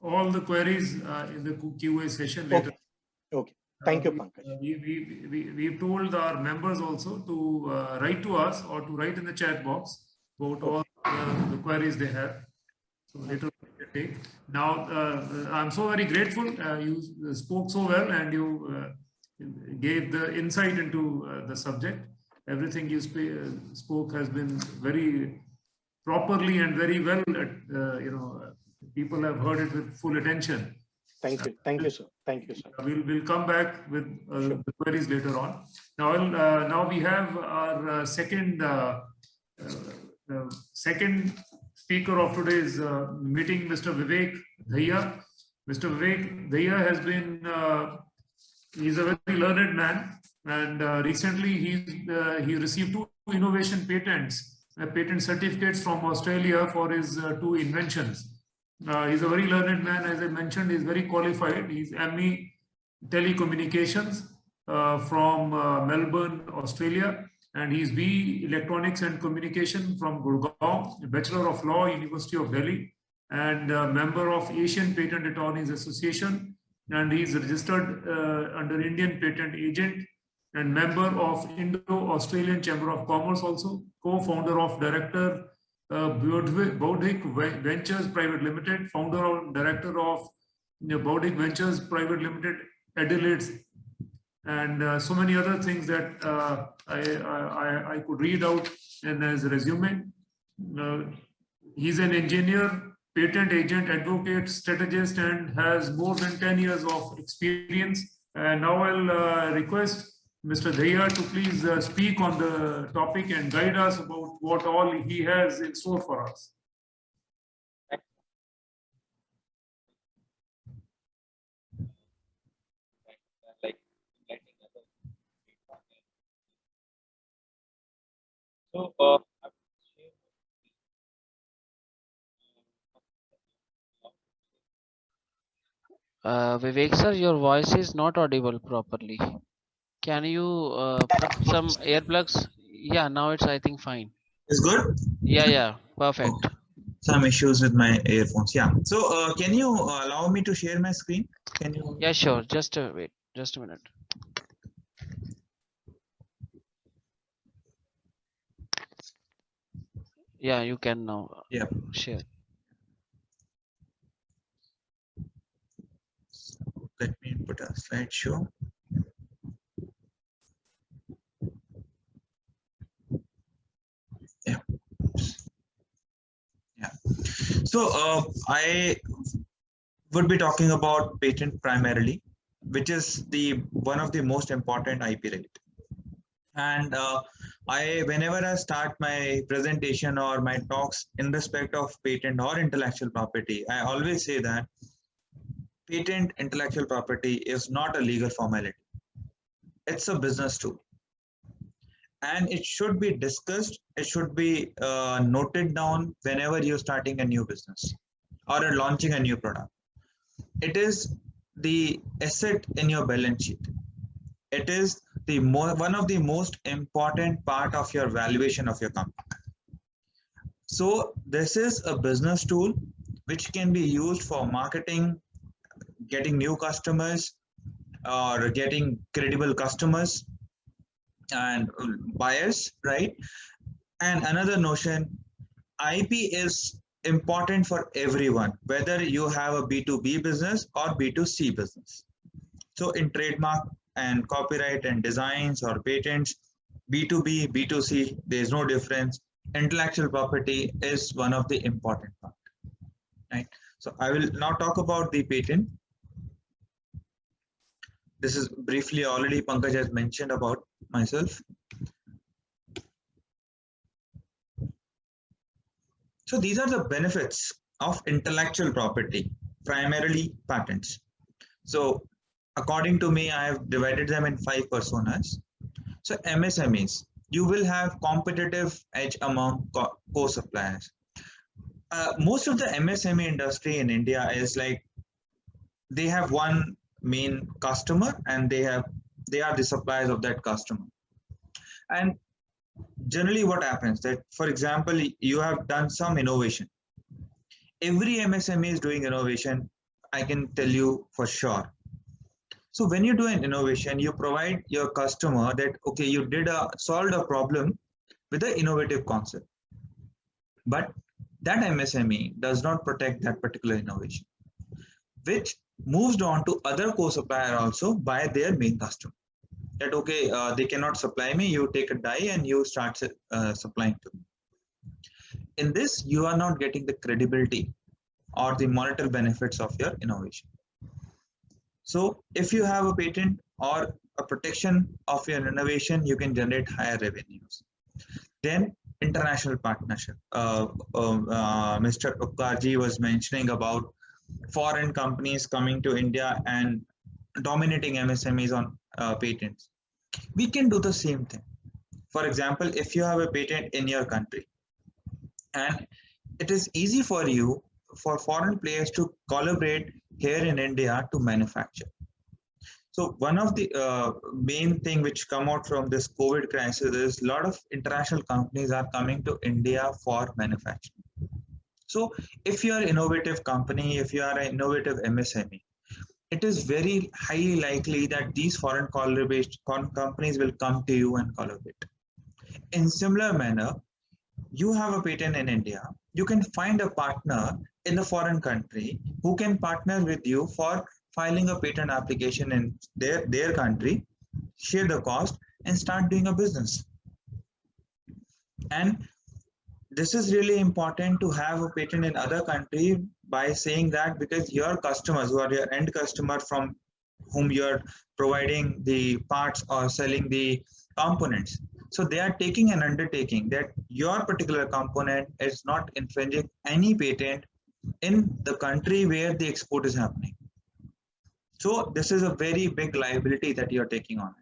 all the queries in the QA session later. Okay. Thank you, Pankaj. We've told our members also to write to us or to write in the chat box about all the queries they have. So later we can take. Now, I'm so very grateful. You spoke so well, and you gave the insight into the subject. Everything you spoke has been very properly and very well. People have heard it with full attention. Thank you. Thank you, sir. Thank you, sir. We'll come back with the queries later on. Now we have our second speaker of today's meeting, Mr. Vivek Dhaiya. Mr. Vivek Dhaiya has been, he's a very learned man, and recently he received 2 innovation patents, patent certificates from Australia for his 2 inventions. He's a very learned man, as I mentioned. He's very qualified. He's ME Telecommunications from Melbourne, Australia, and he's B Electronics and Communication from Gurgaon, Bachelor of Law, University of Delhi, and member of Asian Patent Attorneys Association, and he's registered under Indian Patent Agent and member of Indo-Australian Chamber of Commerce, also co-founder of Director Baudik Ventures Private Limited, founder or director of Baudik Ventures Private Limited, Adelaide, and so many other things that I could read out in his resume. He's an engineer, patent agent, advocate, strategist, and has more than 10 years of experience. And now I'll request Mr. Dhaiya to please speak on the topic and guide us about what all he has in store for us. Vivek sir, your voice is not audible properly. Can you put some earplugs? Yeah, now it's I think fine. It's good? Yeah, perfect. Oh, some issues with my earphones. Yeah. So can you allow me to share my screen? Can you? Yeah, sure. Just wait, just a minute. Yeah, you can now. Yeah. Share. Let me put a slideshow. Yeah. So I would be talking about patent primarily, which is one of the most important IP related. And whenever I start my presentation or my talks in respect of patent or intellectual property, I always say that patent intellectual property is not a legal formality. It's a business tool. And it should be discussed, it should be noted down whenever you're starting a new business or launching a new product. It is the asset in your balance sheet. It is the one of the most important part of your valuation of your company. So this is a business tool which can be used for marketing, getting new customers, or getting credible customers and buyers, right? And another notion, IP is important for everyone, whether you have a B2B business or B2C business. So in trademark and copyright and designs or patents, B2B, B2C, there is no difference. Intellectual property is one of the important part, right? So I will now talk about the patent. This is briefly already Pankaj has mentioned about myself. So these are the benefits of intellectual property, primarily patents. So according to me, I have divided them in 5 personas. So MSMEs, you will have competitive edge among co-suppliers. Most of the MSME industry in India is like, they have one main customer and they are the suppliers of that customer. And generally what happens that, for example, you have done some innovation. Every MSME is doing innovation, I can tell you for sure. So when you do an innovation, you provide your customer that, okay, you solved a problem with an innovative concept. But that MSME does not protect that particular innovation, which moves on to other co-supplier also by their main customer. That, okay, they cannot supply me, you take a die and you start supplying to me. In this, you are not getting the credibility or the monetary benefits of your innovation. So if you have a patent or a protection of your innovation, you can generate higher revenues. Then international partnership. Mr. Upkarji was mentioning about foreign companies coming to India and dominating MSMEs on patents. We can do the same thing. For example, if you have a patent in your country and it is easy for you, for foreign players to collaborate here in India to manufacture. So one of the main thing which come out from this COVID crisis is a lot of international companies are coming to India for manufacturing. So if you are an innovative company, if you are an innovative MSME, it is very highly likely that these foreign companies will come to you and collaborate. In similar manner, you have a patent in India, you can find a partner in the foreign country who can partner with you for filing a patent application in their country, share the cost and start doing a business. And this is really important to have a patent in other country by saying that, because your customers, who are your end customer from whom you're providing the parts or selling the components, so they are taking an undertaking that your particular component is not infringing any patent in the country where the export is happening. So this is a very big liability that you're taking on.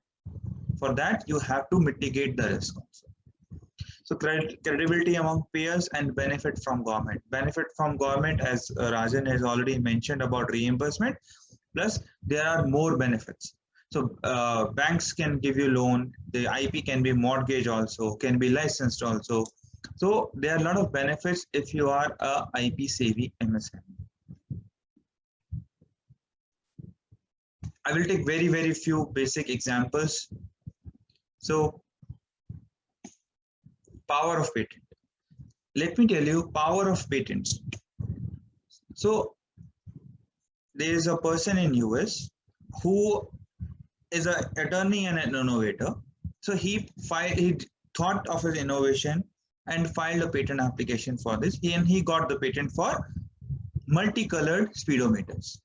For that, you have to mitigate the risk also. So credibility among peers and benefit from government. Benefit from government, as Rajan has already mentioned about reimbursement, plus there are more benefits. So banks can give you loan, the IP can be mortgage also, can be licensed also. So there are a lot of benefits if you are a IP savvy MSME. I will take very few basic examples. So power of patent. Let me tell you power of patents. So there is a person in US who is an attorney and an innovator. So he thought of his innovation and filed a patent application for this. And he got the patent for multicolored speedometers.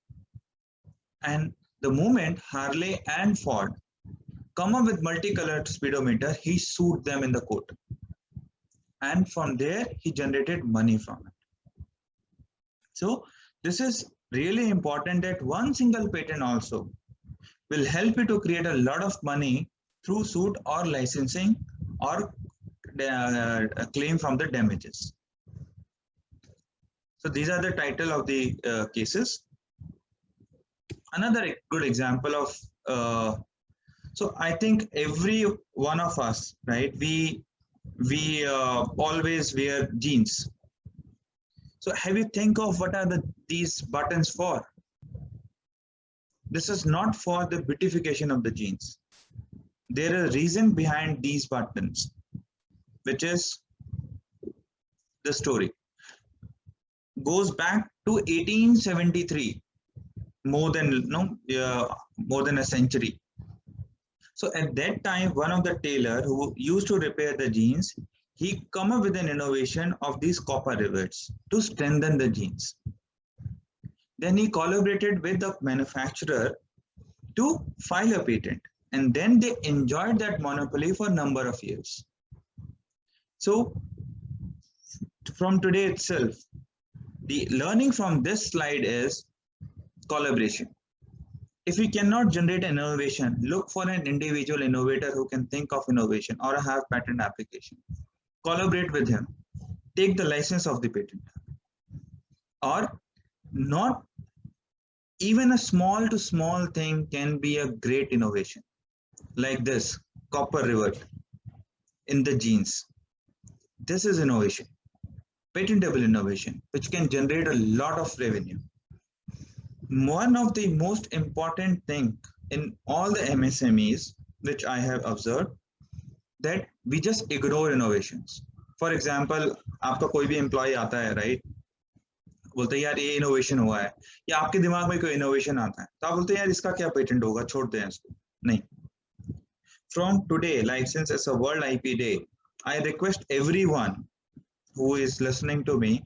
And the moment Harley and Ford come up with multicolored speedometer, he sued them in the court. And from there, he generated money from it. So this is really important, that one single patent also will help you to create a lot of money through suit or licensing or claim from the damages. So these are the title of the cases. Another good example of, so I think every one of us, right, we always wear jeans. So have you think of what are these buttons for? This is not for the beautification of the jeans. There is a reason behind these buttons, which is the story. Goes back to 1873, more than a century. So at that time, one of the tailor who used to repair the jeans, he come up with an innovation of these copper rivets to strengthen the jeans. Then he collaborated with the manufacturer to file a patent, and then they enjoyed that monopoly for a number of years. So from today itself, the learning from this slide is collaboration. If we cannot generate an innovation, look for an individual innovator who can think of innovation or have patent application. Collaborate with him. Take the license of the patent. Or not even a small to small thing can be a great innovation. Like this copper rivet in the jeans. This is innovation, patentable innovation, which can generate a lot of revenue. One of the most important thing in all the MSMEs, which I have observed, that we just ignore innovations. For example, आपका कोई भी employee आता है, right? बोलते हैं यार ये innovation हुआ है, या आपके दिमाग में कोई innovation आता है, तो आप बोलते हैं यार इसका क्या patent होगा, छोड़ दें इसको. नहीं. From today, like since it's a World IP Day, I request everyone who is listening to me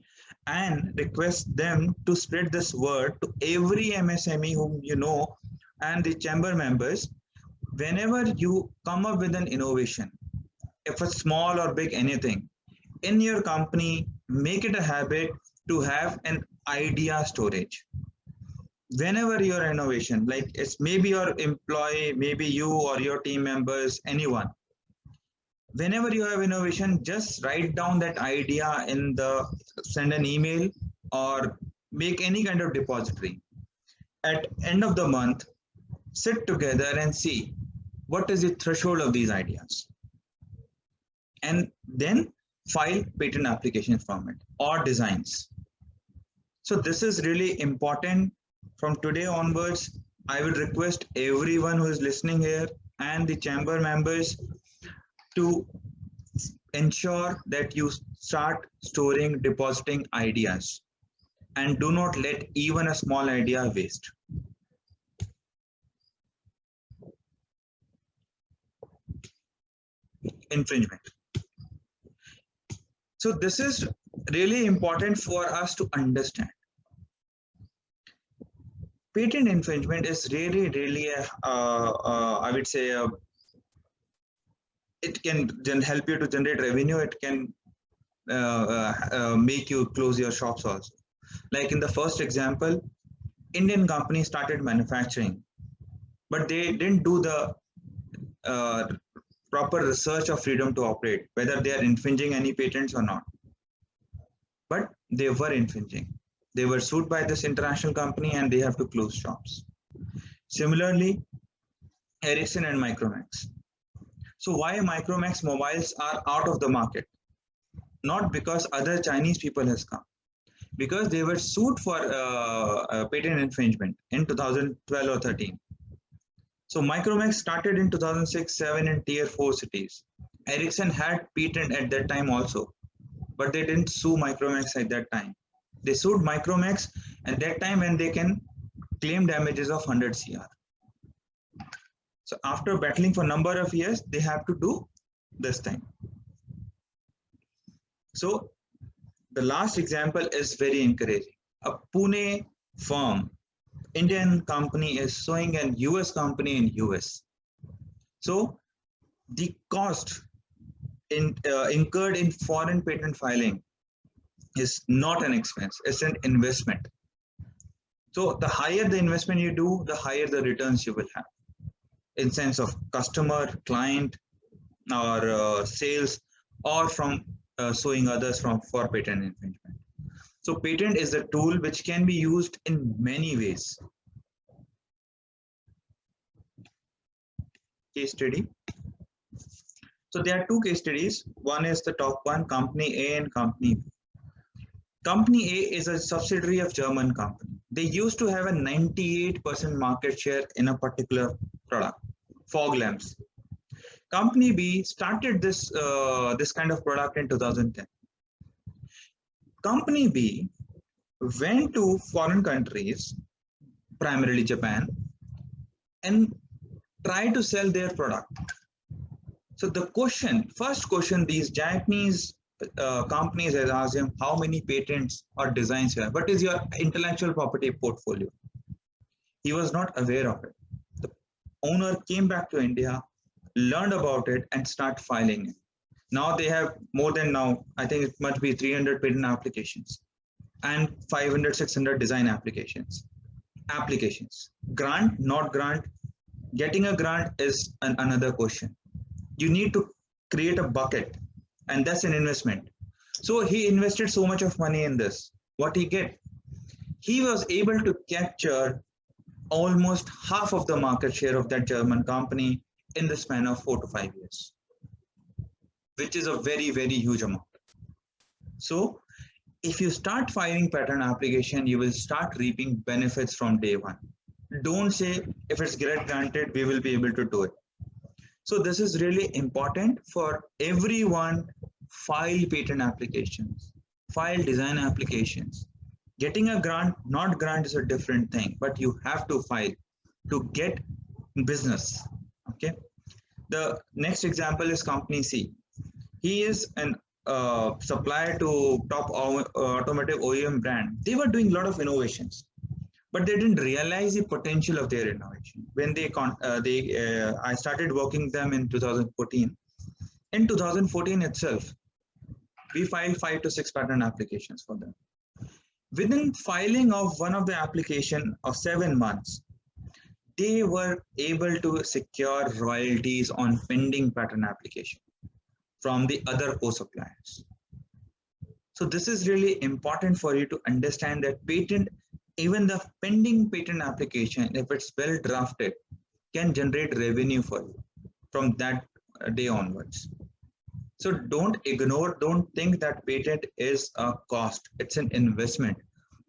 and request them to spread this word to every MSME whom you know and the chamber members. Whenever you come up with an innovation, if it's small or big, anything, in your company, make it a habit to have an idea storage. Whenever your innovation, like it's maybe your employee, maybe you or your team members, anyone, whenever you have innovation, just write down that idea in send an email or make any kind of depository. At end of the month, sit together and see what is the threshold of these ideas. And then file patent applications from it or designs. So this is really important. From today onwards, I would request everyone who is listening here and the chamber members to ensure that you start storing, depositing ideas, and do not let even a small idea waste. Infringement. So this is really important for us to understand. Patent infringement is really I would say it can help you to generate revenue. It can make you close your shops also. Like in the first example, Indian company started manufacturing, but they didn't do the proper research of freedom to operate, whether they are infringing any patents or not. But they were infringing. They were sued by this international company and they have to close shops. Similarly, Ericsson and Micromax. So why Micromax mobiles are out of the market? Not because other Chinese people has come, because they were sued for patent infringement in 2012 or 13. So Micromax started in 2006-7 in tier 4 cities. Ericsson had patent at that time also, but they didn't sue Micromax at that time. They sued Micromax at that time when they can claim damages of 100 CR. So after battling for a number of years, they have to do this thing. So the last example is very encouraging. A Pune firm, Indian company, is suing an US company in US. So the cost incurred in foreign patent filing is not an expense, it's an investment. So the higher the investment you do, the higher the returns you will have in sense of customer, client, or sales, or from suing others for patent infringement. So patent is a tool which can be used in many ways. Case study. So there are two case studies. One is the top one, company A and company B. Company A is a subsidiary of German company. They used to have a 98% market share in a particular product, fog lamps. Company B started this kind of product in 2010. Company B went to foreign countries, primarily Japan, and tried to sell their product. So the first question these Japanese companies has asked him, how many patents or designs you have? What is your intellectual property portfolio? He was not aware of it. The owner came back to India, learned about it, and start filing it. Now they have more than I think it must be 300 patent applications and 500, 600 design applications. Grant, not grant. Getting a grant is another question. You need to create a bucket, and that's an investment. So he invested so much of money in this. What he get? He was able to capture almost half of the market share of that German company in the span of 4 to 5 years, which is a very, very huge amount. So if you start filing patent application, you will start reaping benefits from day one. Don't say if it's granted, we will be able to do it. So this is really important for everyone. File patent applications, file design applications. Getting a grant, not grant, is a different thing, but you have to file to get business. Okay. The next example is company C. He is an supplier to top automotive OEM brand. They were doing a lot of innovations, but they didn't realize the potential of their innovation. When I started working with them in 2014. In 2014 itself, we filed 5 to 6 patent applications for them. Within filing of one of the application of 7 months, they were able to secure royalties on pending patent application from the other co-suppliers. So this is really important for you to understand that patent, even the pending patent application, if it's well drafted, can generate revenue for you from that day onwards. So don't think that patent is a cost, it's an investment.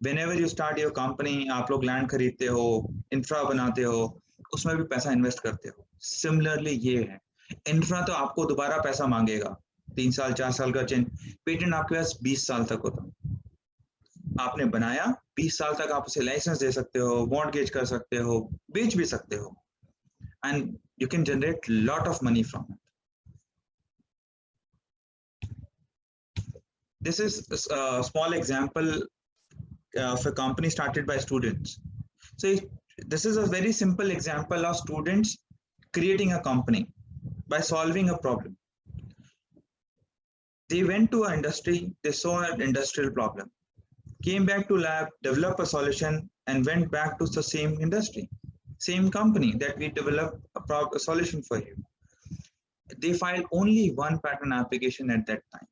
Whenever you start your company, आप लोग land खरीदते हो, infra बनाते हो, उसमें भी पैसा invest करते हो. Similarly ये है, infra तो आपको दोबारा पैसा मांगेगा, 3 साल 4 साल का चेंज, पेटेंट आपके पास 20 साल तक होता है. आपने बनाया, 20 साल तक आप उसे लाइसेंस दे सकते हो, मॉर्टगेज कर सकते हो, बेच भी सकते हो, and you can generate lot of money from it. This is a small example of a company started by students. So this is a very simple example of students creating a company by solving a problem. They went to an industry, they saw an industrial problem, came back to lab, developed a solution, and went back to the same industry, same company that we developed a solution for you. They filed only 1 patent application at that time.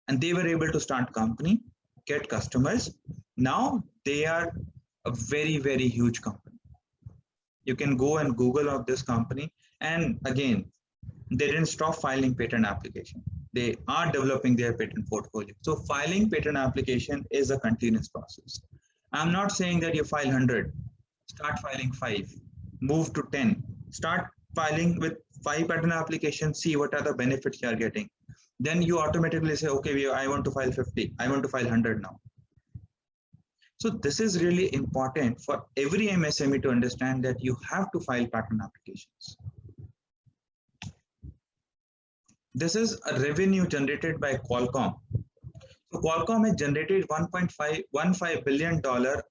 And they were able to start company, get customers. Now they are a very, very huge company. You can go and Google of this company. And again, they didn't stop filing patent application. They are developing their patent portfolio. So filing patent application is a continuous process. I'm not saying that you file 100, start filing 5, move to 10, start filing with 5 patent applications, see what are the benefits you are getting. Then you automatically say, okay, I want to file 50, I want to file 100 now. So this is really important for every MSME to understand that you have to file patent applications. This is a revenue generated by Qualcomm. So Qualcomm has generated $1.15 billion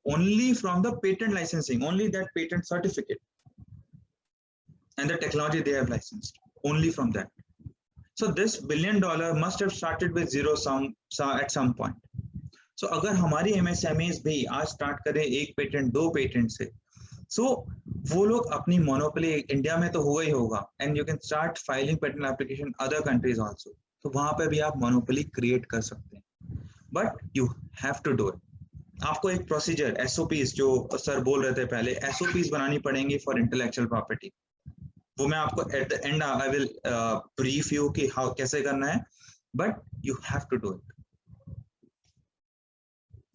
only from the patent licensing, only that patent certificate. and the technology they have licensed, only from that. So this $1 billion must have started with zero sum at some point. So अगर हमारी MSMEs भी आज start करें 1 patent 2 patent से, so वो लोग अपनी monopoly India में तो होगा ही होगा, and you can start filing patent application other countries also. तो वहां पे भी आप मोनोपोली क्रिएट कर सकते हैं, but you have to do it. आपको एक प्रोसीजर SOPs, जो सर बोल रहे थे पहले, SOPs बनानी पड़ेंगी फॉर इंटेलेक्चुअल प्रॉपर्टी। वो मैं आपको at the end I will brief you कि हाउ कैसे करना है, but you have to do it.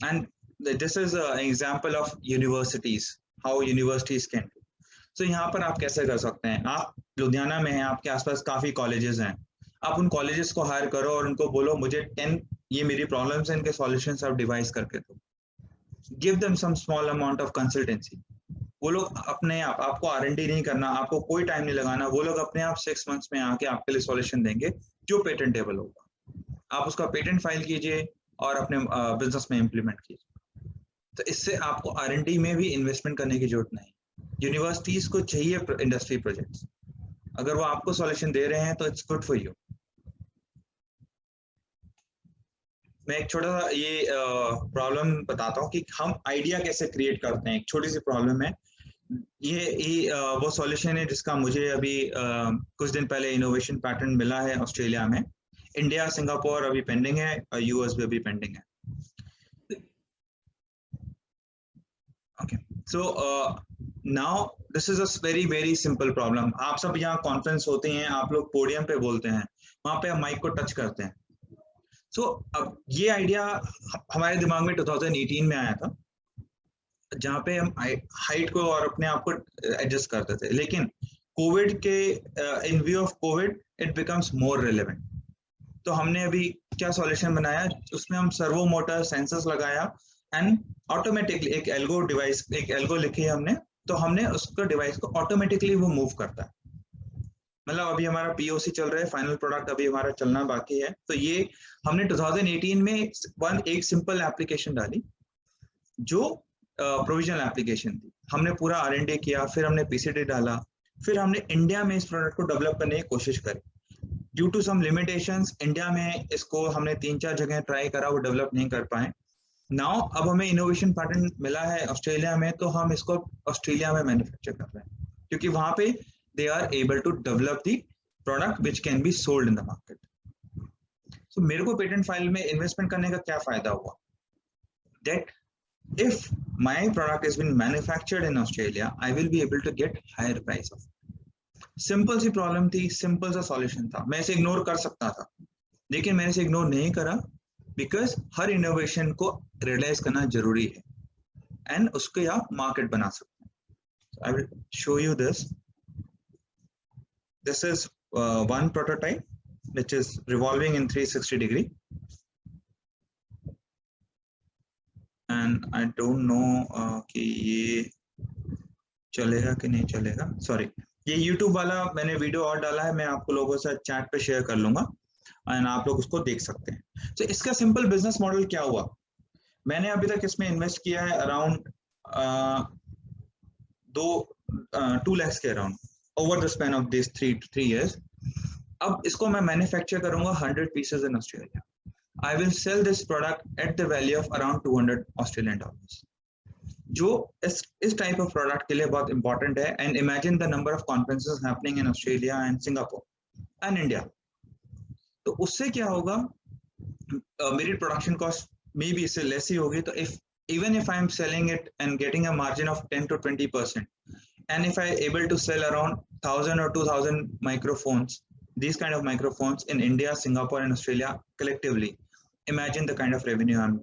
And this is an example of universities, how universities can do. So यहाँ पर आप कैसे कर सकते हैं, आप लुधियाना में हैं, आपके आसपास काफी कॉलेजेस हैं, आप उन कॉलेजेस को हायर करो और उनको बोलो मुझे 10 ये मेरी प्रॉब्लम्स हैं, इनके सॉल्यूशंस आप डिवाइस करके दो। Give them some small amount of consultancy. वो लोग अपने आप, आपको R&D नहीं करना, आपको कोई टाइम नहीं लगाना, वो लोग अपने आप 6 months में आके आपके लिए सॉल्यूशन देंगे जो पेटेंटेबल होगा। आप उसका पेटेंट फाइल कीजिए और अपने बिजनेस में इम्प्लीमेंट कीजिए। तो इससे आपको R&D में भी इन्वेस्टमेंट करने की जरूरत नहीं। यूनिवर्सिटीज को चाहिए इंडस्ट्री प्रोजेक्ट्स, अगर वो आपको सॉल्यूशन दे रहे हैं तो इट्स गुड फॉर यू। मैं एक छोटा सा ये प्रॉब्लम बताता हूँ कि हम आइडिया कैसे क्रिएट करते हैं। एक छोटी सी प्रॉब्लम है, ये वो सॉल्यूशन है जिसका मुझे अभी कुछ दिन पहले इनोवेशन पैटर्न मिला है ऑस्ट्रेलिया में। इंडिया, सिंगापुर अभी पेंडिंग है, US भी अभी पेंडिंग है। Okay, so now this is a very simple problem. आप सब यहाँ कॉन्फ्रेंस होते हैं, आप लोग पोडियम पे बोलते हैं, वहां पे आप माइक को टच करते हैं। सो अब ये आइडिया हमारे दिमाग में 2018 में आया था, जहाँ पे हम हाइट को और अपने आप को एडजस्ट करते थे, लेकिन कोविड के इन view of Covid it becomes more relevant. तो हमने अभी क्या सॉल्यूशन बनाया, उसमें हम सर्वो मोटर सेंसर्स लगाया एंड ऑटोमेटिकली एक एल्गो डिवाइस, एक एल्गो लिखी है हमने, तो हमने उसको डिवाइस को ऑटोमेटिकली वो मूव करता है। मतलब अभी हमारा POC चल रहा है, फाइनल प्रोडक्ट अभी हमारा चलना बाकी है। तो ये हमने 2018 में एक सिंपल एप्लीकेशन डाली जो प्रोविजनल एप्लीकेशन थी। हमने पूरा R&D किया, फिर हमने PCT डाला, फिर हमने इंडिया में इस प्रोडक्ट को डेवलप करने की कोशिश करी। Due to some limitations India में इसको हमने 3-4 जगह ट्राई करा, वो डेवलप नहीं कर पाए। नाउ अब हमें इनोवेशन पैटर्न मिला है ऑस्ट्रेलिया में, तो हम इसको ऑस्ट्रेलिया में मैन्युफैक्चर कर रहे हैं, क्योंकि वहां पे they are able to develop the product which can be sold in the market. So मेरे को पेटेंट फाइल में इन्वेस्टमेंट करने का क्या फायदा हुआ, that if my product has been manufactured in Australia, I will be able to get higher price of it. Simple सी problem थी, सिंपल सा सॉल्यूशन था, मैं इसे इग्नोर कर सकता था, लेकिन मैंने इसे इग्नोर नहीं करा, बिकॉज हर इनोवेशन को रियलाइज करना जरूरी है एंड उसके आप मार्केट बना सकते हैं। I will show you this. This is one prototype which is revolving in 360 degree, and I don't know कि ये चलेगा कि नहीं चलेगा। सॉरी, ये YouTube वाला मैंने वीडियो और डाला है, मैं आपको लोगों से चैट पे शेयर कर लूंगा एंड आप लोग उसको देख सकते हैं। तो इसका सिंपल बिजनेस मॉडल क्या हुआ, मैंने अभी तक इसमें इन्वेस्ट किया है अराउंड 2 lakhs के around over the span of these 3 years. अब इसको मैं मैन्युफैक्चर करूंगा 100 pieces in Australia. I will sell this product at the value of around $200 Australian, जो इस टाइप ऑफ प्रोडक्ट के लिए बहुत इंपॉर्टेंट है। And imagine the number of conferences happening in Australia and Singapore and India. तो उससे क्या होगा, मेरी प्रोडक्शन कॉस्ट मे बी इससे लेस ही होगी। तो even if I am selling it and getting a margin of 10 to 20%, and if I able to sell around 1,000 or 2,000 microphones, these kind of microphones in India, Singapore and Australia collectively, imagine the kind of revenue I'm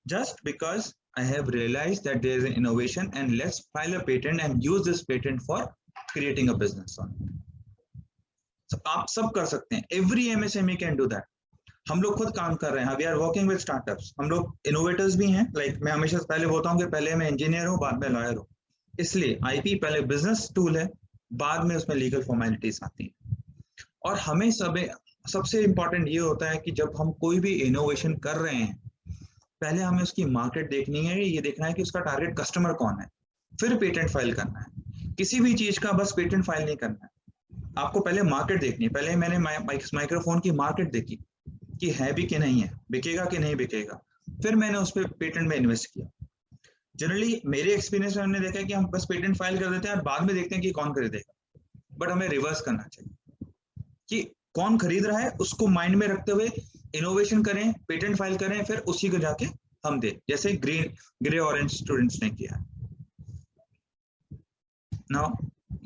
just because I have realized that there is an innovation and let's file a patent and use this patent for creating a business on it. So आप सब कर सकते हैं, every MSME can do that. हम लोग खुद काम कर रहे हैं, we are working with startups, हम लोग इनोवेटर्स भी हैं। लाइक मैं हमेशा पहले बोलता हूँ कि पहले मैं इंजीनियर हूँ, बाद में लॉयर हूँ, इसलिए IP पहले बिजनेस टूल है, बाद में उसमें लीगल फॉर्मेलिटीज आती हैं। और हमें सबसे इम्पोर्टेंट ये होता है कि जब हम कोई भी इनोवेशन कर रहे हैं, पहले हमें उसकी मार्केट देखनी है, ये देखना है कि उसका टारगेट कस्टमर कौन है, फिर पेटेंट फाइल करना है। किसी भी चीज का बस पेटेंट फाइल नहीं करना है, आपको पहले मार्केट देखनी है। पहले मैंने माइक्रोफोन की मार्केट देखी कि है भी कि नहीं है, बिकेगा कि नहीं बिकेगा, फिर मैंने उस पर पेटेंट में इन्वेस्ट किया। जनरली मेरे एक्सपीरियंस में हमने देखा है कि हम बस पेटेंट फाइल कर देते हैं और बाद में देखते हैं कि कौन खरीदेगा, बट हमें रिवर्स करना चाहिए कि कौन खरीद रहा है उसको माइंड में रखते हुए इनोवेशन करें, पेटेंट फाइल करें, फिर उसी को जाके हम दें, जैसे ग्रे ऑरेंज स्टूडेंट्स ने किया। नाउ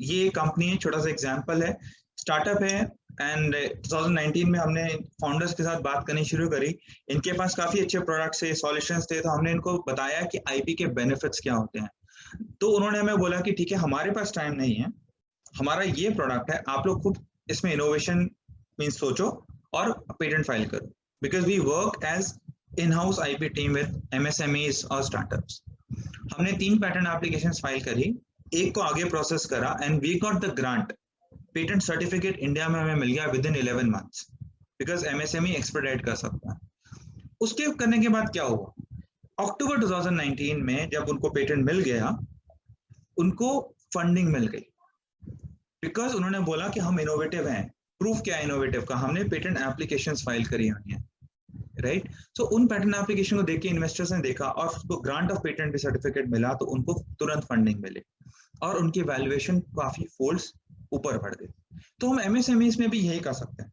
ये कंपनी है, छोटा सा एग्जांपल है, स्टार्टअप है, एंड 2019 में हमने फाउंडर्स के साथ बात करनी शुरू करी। इनके पास काफी अच्छे प्रोडक्ट्स थे, सॉल्यूशंस थे, तो हमने इनको बताया कि आईपी के बेनिफिट्स क्या होते हैं। तो उन्होंने हमें बोला कि ठीक है, हमारे पास टाइम नहीं है, हमारा ये प्रोडक्ट है, आप लोग खुद इसमें इनोवेशन मीन सोचो और पेटेंट फाइल करो, because we work as in house IP team with MSMEs और स्टार्टअप्स। हमने 3 पैटेंट एप्लीकेशंस फाइल करी, एक को आगे प्रोसेस करा, and we got the grant. Patent certificate India में हमें मिल गया within 11 months, because MSME expedite कर सकता है। उसके करने के बाद क्या हुआ, अक्टूबर 2019 में जब उनको पेटेंट मिल गया, उनको फंडिंग मिल गई, बिकॉज उन्होंने बोला कि हम इनोवेटिव हैं। प्रूफ क्या है इनोवेटिव का, हमने पेटेंट एप्लीकेशंस फाइल करी हुई हैं, राइट। सो उन पेटेंट एप्लीकेशन को देख के इन्वेस्टर्स ने देखा और उसको ग्रांट ऑफ पेटेंट सर्टिफिकेट मिला, तो उनको तुरंत फंडिंग मिली और उनकी वैल्यूएशन काफी फोल्ड्स ऊपर बढ़ गई। तो हम एमएसएमईज में भी यही कर सकते हैं,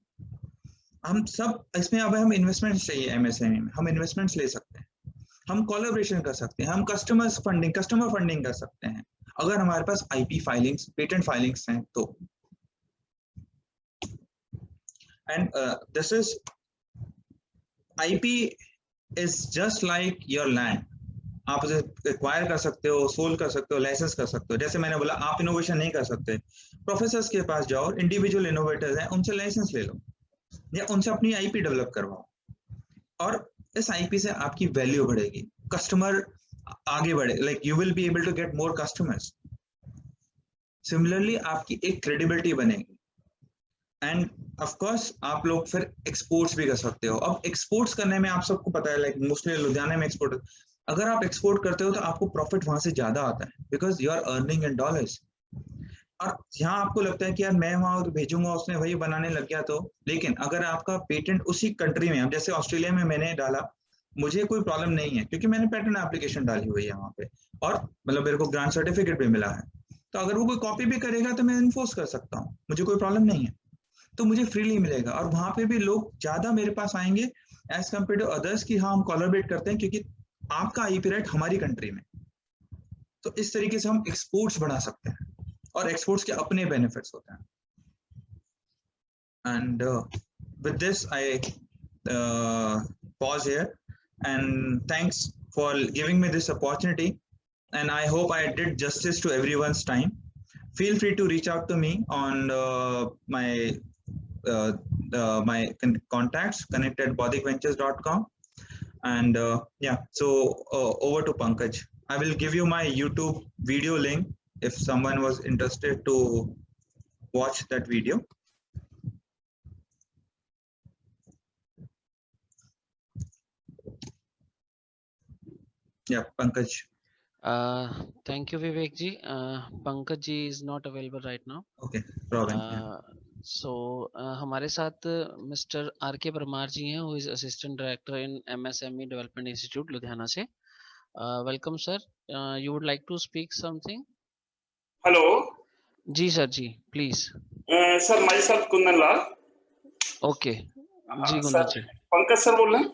हम सब इसमें, अब हम इन्वेस्टमेंट चाहिए एमएसएमई में, हम इन्वेस्टमेंट्स ले सकते हैं, हम कोलैबोरेशन कर सकते हैं, हम कस्टमर फंडिंग कर सकते हैं, अगर हमारे पास आईपी फाइलिंग्स, पेटेंट फाइलिंग्स हैं तो। And this is IP is just like your land, आप उसे एक्वायर कर सकते हो, सोल कर सकते हो, लाइसेंस कर सकते हो। जैसे मैंने बोला, आप इनोवेशन नहीं कर सकते, प्रोफेसर्स के पास जाओ, इंडिविजुअल इनोवेटर्स हैं, उनसे लाइसेंस ले लो या उनसे अपनी आईपी डेवलप करवाओ, और इस आईपी से आपकी वैल्यू बढ़ेगी, कस्टमर आगे बढ़े, like you will be able to get more customers. Similarly आपकी एक क्रेडिबिलिटी बनेगी, एंड ऑफ कोर्स आप लोग फिर एक्सपोर्ट्स भी कर सकते हो। अब एक्सपोर्ट्स करने में आप सबको पता है, लाइक मोस्टली लुधियाना में एक्सपोर्ट, अगर आप एक्सपोर्ट करते हो तो आपको प्रॉफिट वहां से ज्यादा आता है, because you are earning in dollars. और यहाँ आपको लगता है कि यार मैं वहां भेजूंगा, उसने वही बनाने लग गया, तो लेकिन अगर आपका पेटेंट उसी कंट्री में, जैसे ऑस्ट्रेलिया में मैंने डाला, मुझे कोई प्रॉब्लम नहीं है क्योंकि मैंने पेटेंट एप्लीकेशन डाली हुई है वहां पे, और मतलब मेरे को ग्रांट सर्टिफिकेट भी मिला है, तो अगर वो कोई कॉपी भी करेगा तो मैं इन्फोर्स कर सकता हूँ, मुझे कोई प्रॉब्लम नहीं है, तो मुझे फ्रीली मिलेगा। और वहां पे भी लोग ज्यादा मेरे पास आएंगे एज कम्पेयर टू अदर्स कि हाँ हम कोलैबोरेट करते हैं क्योंकि आपका आईपी राइट हमारी कंट्री में। तो इस तरीके से हम एक्सपोर्ट्स बढ़ा सकते हैं, और एक्सपोर्ट्स के अपने बेनिफिट्स होते हैं। And with this I pause here, and thanks for giving me this opportunity, and I hope I did justice to everyone's time. Feel free to reach out to me on my contacts, connect@bodhikventures.com, and yeah, so over to Pankaj. I will give you my YouTube video link if someone was interested to watch that video. Yeah, Pankaj. Thank you, Vivek ji. Pankaj ji is not available right now. Okay, Robin. Yeah. So हमारे साथ mister are के परमार जी हैं, who is assistant director in MSME Development Institute Ludhiana से. Welcome sir. You would like to speak something? Hello. जी sir जी, please. Sir, myself Kundan Lal. Okay. जी Kundan ji. Pankaj sir बोल रहे हैं?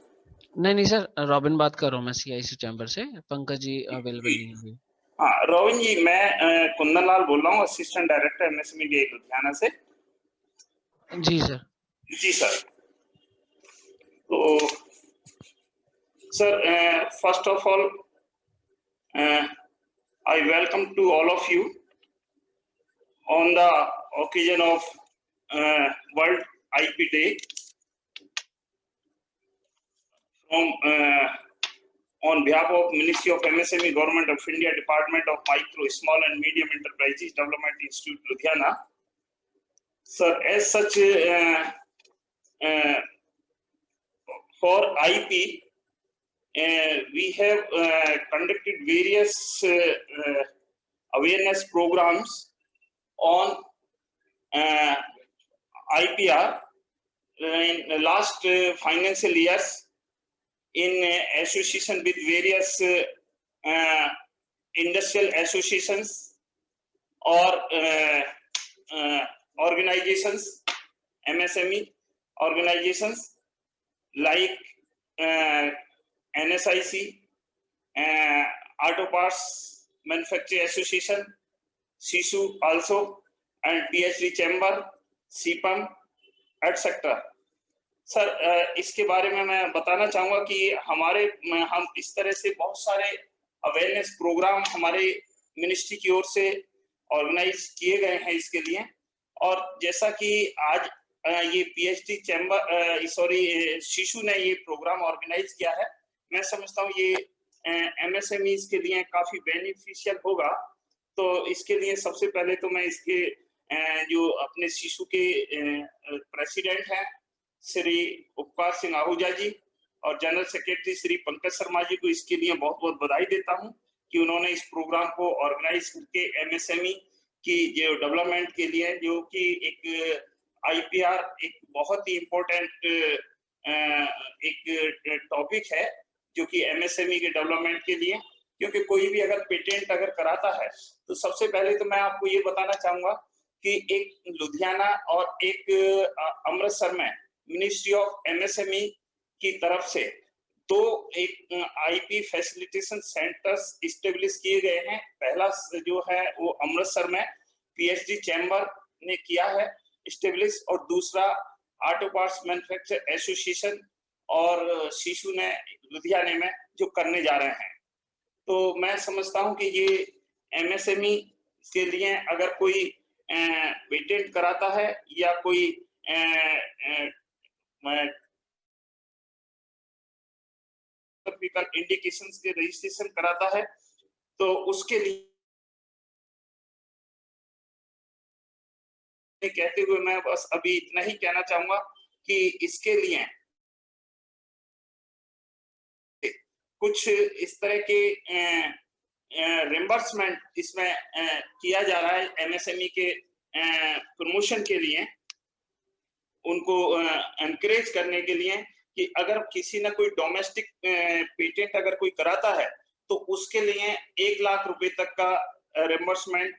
नहीं सर, रॉबिन बात कर रहा हूँ मैं CIC चैम्बर से. पंकज जी अवेलेबल नहीं है. हाँ रोबिन जी, मैं कुंदन लाल बोल रहा हूँ, असिस्टेंट डायरेक्टर MSME लुधियाना से. जी सर. जी सर. तो sir, first of all I welcome to all of you on the occasion of World IP Day. On behalf of Ministry of MSME, Government of India, Department of Micro, Small and Medium Enterprises Development Institute, Ludhiana. Sir, as such, for IP, we have conducted various awareness programs on IPR in the last financial years in association with various industrial associations or organizations, MSME organizations like NSIC, Auto Parts Manufacturing Association, SISU also, and PhD Chamber, CPAM, etc. Sir इसके बारे में मैं बताना चाहूंगा कि हम इस तरह से बहुत सारे अवेयरनेस प्रोग्राम हमारे मिनिस्ट्री की ओर से ऑर्गेनाइज किए गए हैं इसके लिए। और जैसा कि आज ये PhD चैम्बर शिशु ने ये प्रोग्राम ऑर्गेनाइज किया है, मैं समझता हूँ ये MSMEs के लिए काफी बेनिफिशियल होगा। तो इसके लिए सबसे पहले तो मैं इसके जो अपने शिशु के प्रेसिडेंट हैं श्री उपकार सिंह आहूजा जी और जनरल सेक्रेटरी श्री पंकज शर्मा जी को इसके लिए बहुत बहुत बधाई देता हूं कि उन्होंने इस प्रोग्राम को ऑर्गेनाइज करके MSME की जो डेवलपमेंट के लिए, जो कि एक IPR एक बहुत ही इम्पोर्टेंट एक टॉपिक है जो कि MSME के डेवलपमेंट के लिए, क्योंकि कोई भी अगर पेटेंट अगर कराता है तो सबसे पहले तो मैं आपको ये बताना चाहूंगा कि एक लुधियाना और एक अमृतसर में मिनिस्ट्री ऑफ MSME की तरफ से दो एक IP फैसिलिटेशन सेंटर्स इस्टेब्लिश किए गए हैं। पहला जो है वो अमृतसर में PhD चैम्बर ने किया है इस्टेब्लिश, और दूसरा ऑटो पार्ट्स मैन्युफैक्चर एसोसिएशन और शिशु ने लुधियाने में जो करने जा रहे हैं। तो मैं समझता हूं कि ये MSME के लिए अगर कोई पेटेंट कराता है या कोई इंडिकेशंस के रजिस्ट्रेशन कराता है तो उसके लिए कहते हुए मैं बस अभी इतना ही कहना चाहूंगा कि इसके लिए कुछ इस तरह के रिम्बर्समेंट इसमें किया जा रहा है MSME के प्रमोशन के लिए, उनको एनकरेज करने के लिए कि अगर किसी ने कोई डोमेस्टिक पेटेंट अगर कोई कराता है तो उसके लिए 1 लाख रुपए तक का reimbursement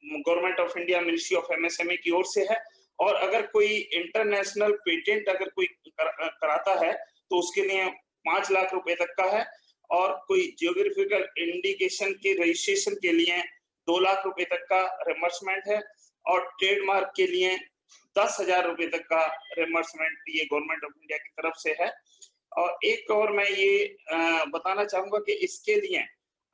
government of India ministry of MSME की ओर से है। और अगर कोई इंटरनेशनल पेटेंट अगर कोई कराता है तो उसके लिए 5 लाख रुपए तक का है, और कोई जियोग्राफिकल इंडिकेशन के रजिस्ट्रेशन के लिए 2 लाख रुपए तक का रिम्बर्समेंट है, और ट्रेडमार्क के लिए 10,000 रुपए तक का रिम्बर्समेंट ये गवर्नमेंट ऑफ इंडिया की तरफ से है। और एक और मैं ये बताना चाहूंगा कि इसके लिए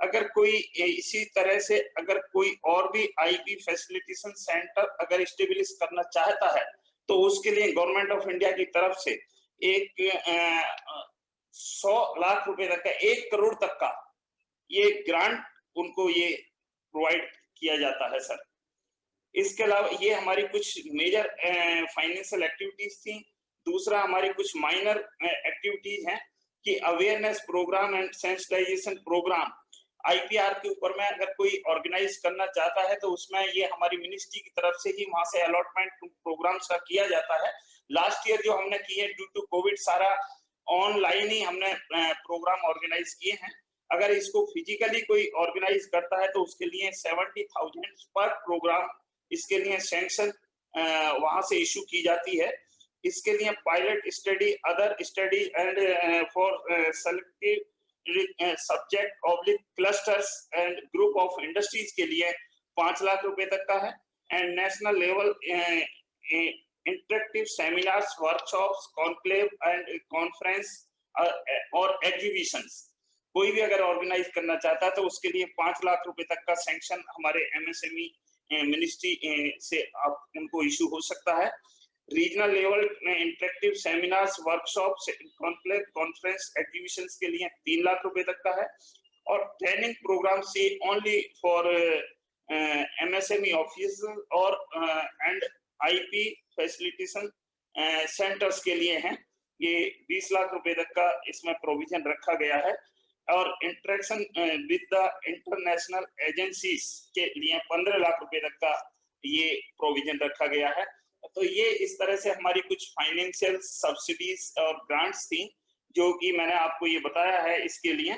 अगर कोई इसी तरह से अगर कोई और भी IP फैसिलिटेशन सेंटर अगर इस्टेब्लिश करना चाहता है तो उसके लिए गवर्नमेंट ऑफ इंडिया की तरफ से एक 100 लाख रुपए तक का 1 करोड़ तक का ये ग्रांट उनको ये प्रोवाइड किया जाता है सर। इसके अलावा ये हमारी कुछ मेजर फाइनेंशियल एक्टिविटीज थी। दूसरा हमारी कुछ माइनर एक्टिविटीज हैं कि awareness program and sensitization program IPR के ऊपर में अगर कोई ऑर्गेनाइज करना चाहता है तो उसमें ये हमारी मिनिस्ट्री की तरफ से ही वहां से अलॉटमेंट प्रोग्राम्स का किया जाता है। लास्ट ईयर जो हमने किए ड्यू टू कोविड सारा ऑनलाइन ही हमने प्रोग्राम ऑर्गेनाइज किए हैं। अगर इसको फिजिकली कोई ऑर्गेनाइज करता है तो उसके लिए 70,000 पर प्रोग्राम इसके लिए सैंक्शन वहां से इशू की जाती है। इसके लिए pilot study, other study and for selective subject oblique clusters and group of industries के लिए 5 लाख रुपए तक का है। And national level interactive seminars, workshops, conclave and conference और एग्जीबिशंस कोई भी अगर ऑर्गेनाइज करना चाहता है तो उसके लिए 5 लाख रुपए तक का सैंक्शन हमारे MSME मिनिस्ट्री से आप उनको इशू हो सकता है। रीजनल लेवल में interactive seminars, workshops, conclave, conference, exhibitions के लिए 3 लाख रुपए तक का है। और ट्रेनिंग प्रोग्राम से ओनली फॉर MSME ऑफिस और एंड IP फैसिलिटेशन सेंटर्स के लिए हैं, ये 20 लाख रुपए तक का इसमें प्रोविजन रखा गया है। और interaction with the international agencies के लिए 15 लाख रुपए तक का ये प्रोविजन रखा गया है। तो ये इस तरह से हमारी कुछ फाइनेंशियल सब्सिडीज और ग्रांट्स थी जो कि मैंने आपको ये बताया है इसके लिए।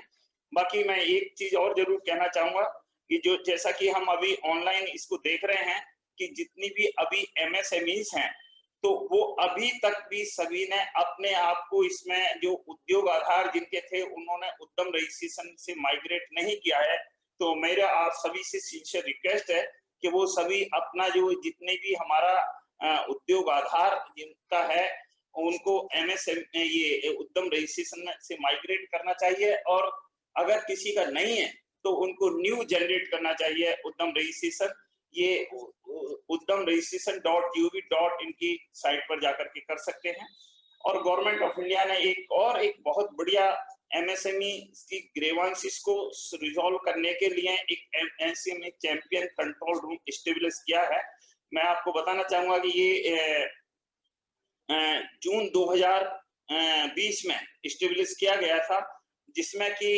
बाकी मैं एक चीज और जरूर कहना चाहूंगा कि जो जैसा कि हम अभी ऑनलाइन इसको देख रहे हैं कि जितनी भी अभी MSMEs हैं तो वो अभी तक भी सभी ने अपने आप को इसमें जो उद्योग आधार जिनके थे उन्होंने उद्यम रजिस्ट्रेशन से माइग्रेट नहीं किया है। तो मेरा आप सभी से सिंसियर रिक्वेस्ट है कि वो सभी अपना जो जितने भी हमारा उद्योग आधार जिनका है उनको MSME ये उद्यम रजिस्ट्रेशन से माइग्रेट करना चाहिए, और अगर किसी का नहीं है तो उनको न्यू जनरेट करना चाहिए उद्यम रजिस्ट्रेशन। ये उद्यम registration.gov.in की साइट पर जाकर के कर सकते हैं। और गवर्नमेंट ऑफ इंडिया ने एक बहुत बढ़िया MSME की ग्रीवेंसेस को रिजॉल्व करने के लिए एक MSME champion control room establish किया है। मैं आपको बताना चाहूंगा कि ये जून 2020 में एस्टेब्लिश किया गया था, जिसमें कि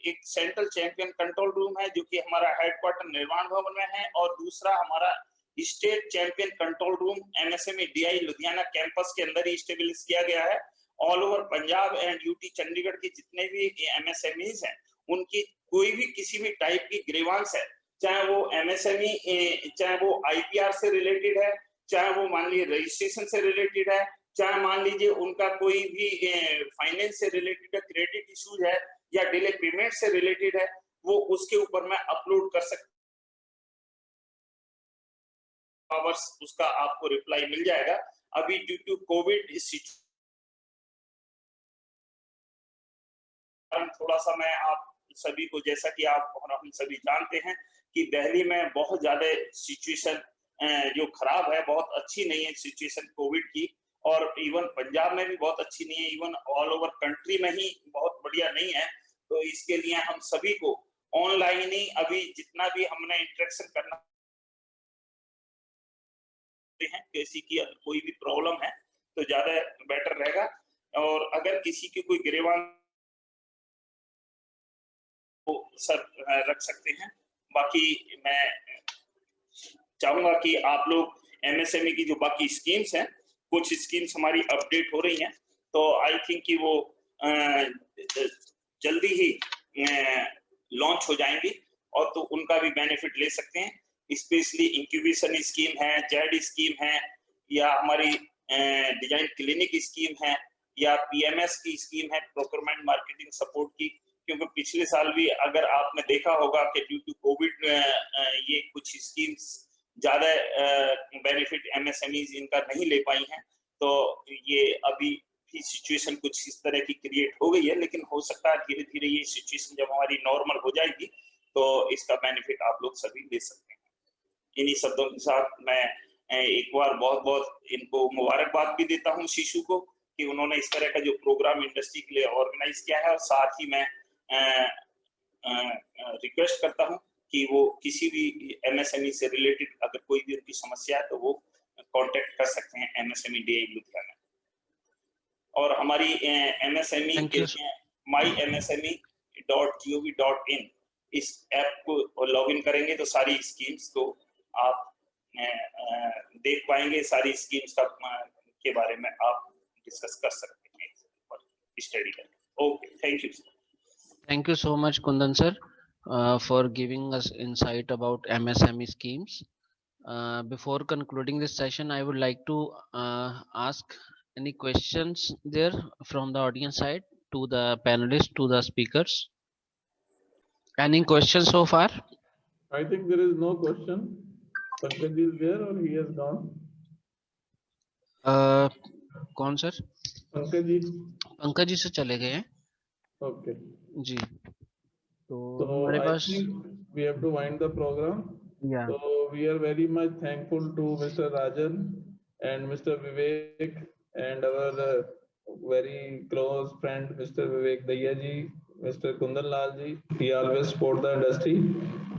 एक सेंट्रल चैंपियन कंट्रोल रूम है जो कि हमारा हेडक्वार्टर निर्माण भवन में है, और दूसरा हमारा state champion control room MSME DI Ludhiana campus के अंदर ही एस्टेब्लिश किया गया है। All over Punjab and UT Chandigarh के जितने भी MSMEs हैं उनकी कोई भी किसी भी टाइप की ग्रीवांस है, चाहे वो MSME चाहे वो IPR से रिलेटेड है, चाहे वो मान लीजिए रजिस्ट्रेशन से रिलेटेड है, चाहे मान लीजिए उनका कोई भी फाइनेंस से रिलेटेड है, क्रेडिट इश्यूज है या डिले पेमेंट से रिलेटेड है, वो उसके ऊपर मैं अपलोड कर सकता हूं, उसका आपको रिप्लाई मिल जाएगा। अभी ड्यू टू कोविड थोड़ा सा मैं आप सभी को, जैसा कि आप और हम सभी जानते हैं कि दिल्ली में बहुत ज्यादा सिचुएशन जो खराब है, बहुत अच्छी नहीं है सिचुएशन कोविड की, और इवन पंजाब में भी बहुत अच्छी नहीं है, इवन ऑल ओवर कंट्री में ही बहुत बढ़िया नहीं है। तो इसके लिए हम सभी को ऑनलाइन ही अभी जितना भी हमने इंटरेक्शन करना है, किसी की कोई भी प्रॉब्लम है तो ज्यादा बेटर रहेगा। और अगर किसी की कोई गिरेबान तो सर रख सकते हैं। बाकी मैं चाहूंगा कि आप लोग MSME की जो बाकी स्कीम्स हैं, कुछ स्कीम्स हमारी अपडेट हो रही हैं, तो आई थिंक कि वो जल्दी ही लॉन्च हो जाएंगी और तो उनका भी बेनिफिट ले सकते हैं। स्पेशली इंक्यूबेशन स्कीम है, जेड स्कीम है, या हमारी डिजाइन क्लिनिक स्कीम है, या PMS की स्कीम है, प्रोक्योरमेंट मार्केटिंग सपोर्ट की। क्योंकि पिछले साल भी अगर आपने देखा होगा कि ड्यू टू कोविड ये कुछ स्कीम्स ज्यादा बेनिफिट MSMEs इनका नहीं ले पाई हैं, तो ये अभी भी सिचुएशन कुछ इस तरह की क्रिएट हो गई है, लेकिन हो सकता है धीरे धीरे ये सिचुएशन जब हमारी नॉर्मल हो जाएगी तो इसका बेनिफिट आप लोग सभी ले सकते हैं। इन्हीं शब्दों के साथ मैं एक बार बहुत बहुत इनको मुबारकबाद भी देता हूँ शिशु को कि उन्होंने इस तरह का जो प्रोग्राम इंडस्ट्री के लिए ऑर्गेनाइज किया है, और साथ ही मैं रिक्वेस्ट करता हूँ कि वो किसी भी MSME से रिलेटेड अगर कोई भी उनकी समस्या है तो वो कांटेक्ट कर सकते हैं MSME DI लुधियाना। और हमारी MSME के mymsme.gov.in इस ऐप को लॉगिन करेंगे तो सारी स्कीम्स को आप देख पाएंगे, सारी स्कीम्स का के बारे में आप डिस्कस कर सकते हैं स्टडी करके। Okay, thank you. Thank you so much, Kundan sir, for giving us insight about MSME schemes. Before concluding this session, I would like to ask any questions there from the audience side to the panelists, to the speakers. Any questions so far? I think there is no question. Pankaj is there or he has gone? कौन sir? Pankaj ji. Pankaj ji से चले गए हैं। Okay. जी, तो So हमारे I pass think we have to wind the program. Yeah. So we are very much thankful to Mr. Rajan and Mr. Vivek and our very close friend Mr. Vivek Daya ji, Mr. Kundan Lal ji. He always support the industry,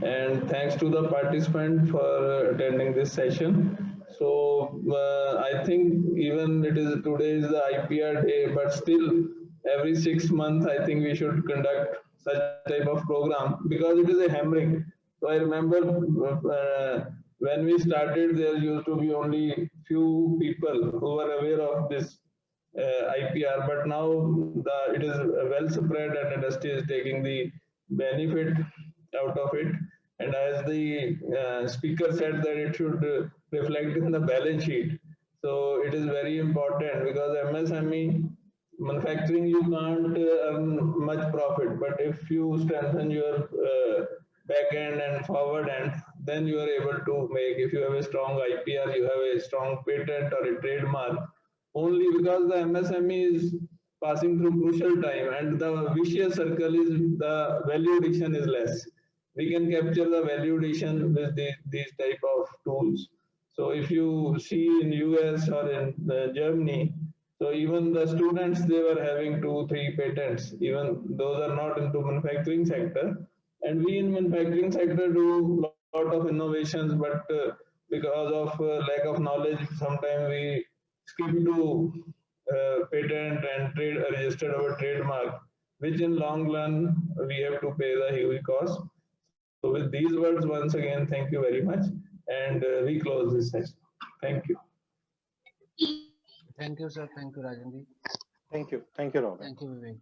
and thanks to the participant for attending this session. So I think even it is today is the IPR day, but still every 6 months, I think we should conduct such type of program because it is a hammering. So I remember when we started, there used to be only few people who were aware of this IPR, but now it is well spread and industry is taking the benefit out of it. And as the speaker said that it should reflect in the balance sheet. So it is very important because MSME manufacturing, you can't earn much profit, but if you strengthen your back end and forward end, then you are able to make, if you have a strong IPR, you have a strong patent or a trademark, only because the MSME is passing through crucial time and the vicious circle is the value addition is less. We can capture the value addition with these type of tools. So if you see in US or in Germany, so even the students, they were having 2-3 patents, even those are not into manufacturing sector. And we in manufacturing sector do a lot of innovations, but because of lack of knowledge, sometimes we skip to patent and trade registered our trademark, which in long run we have to pay the huge cost. So with these words, once again, thank you very much, and we close this session. Thank you. Thank you, sir. Thank you, Rajan ji. Thank you, Robin. Thank you, Vivek.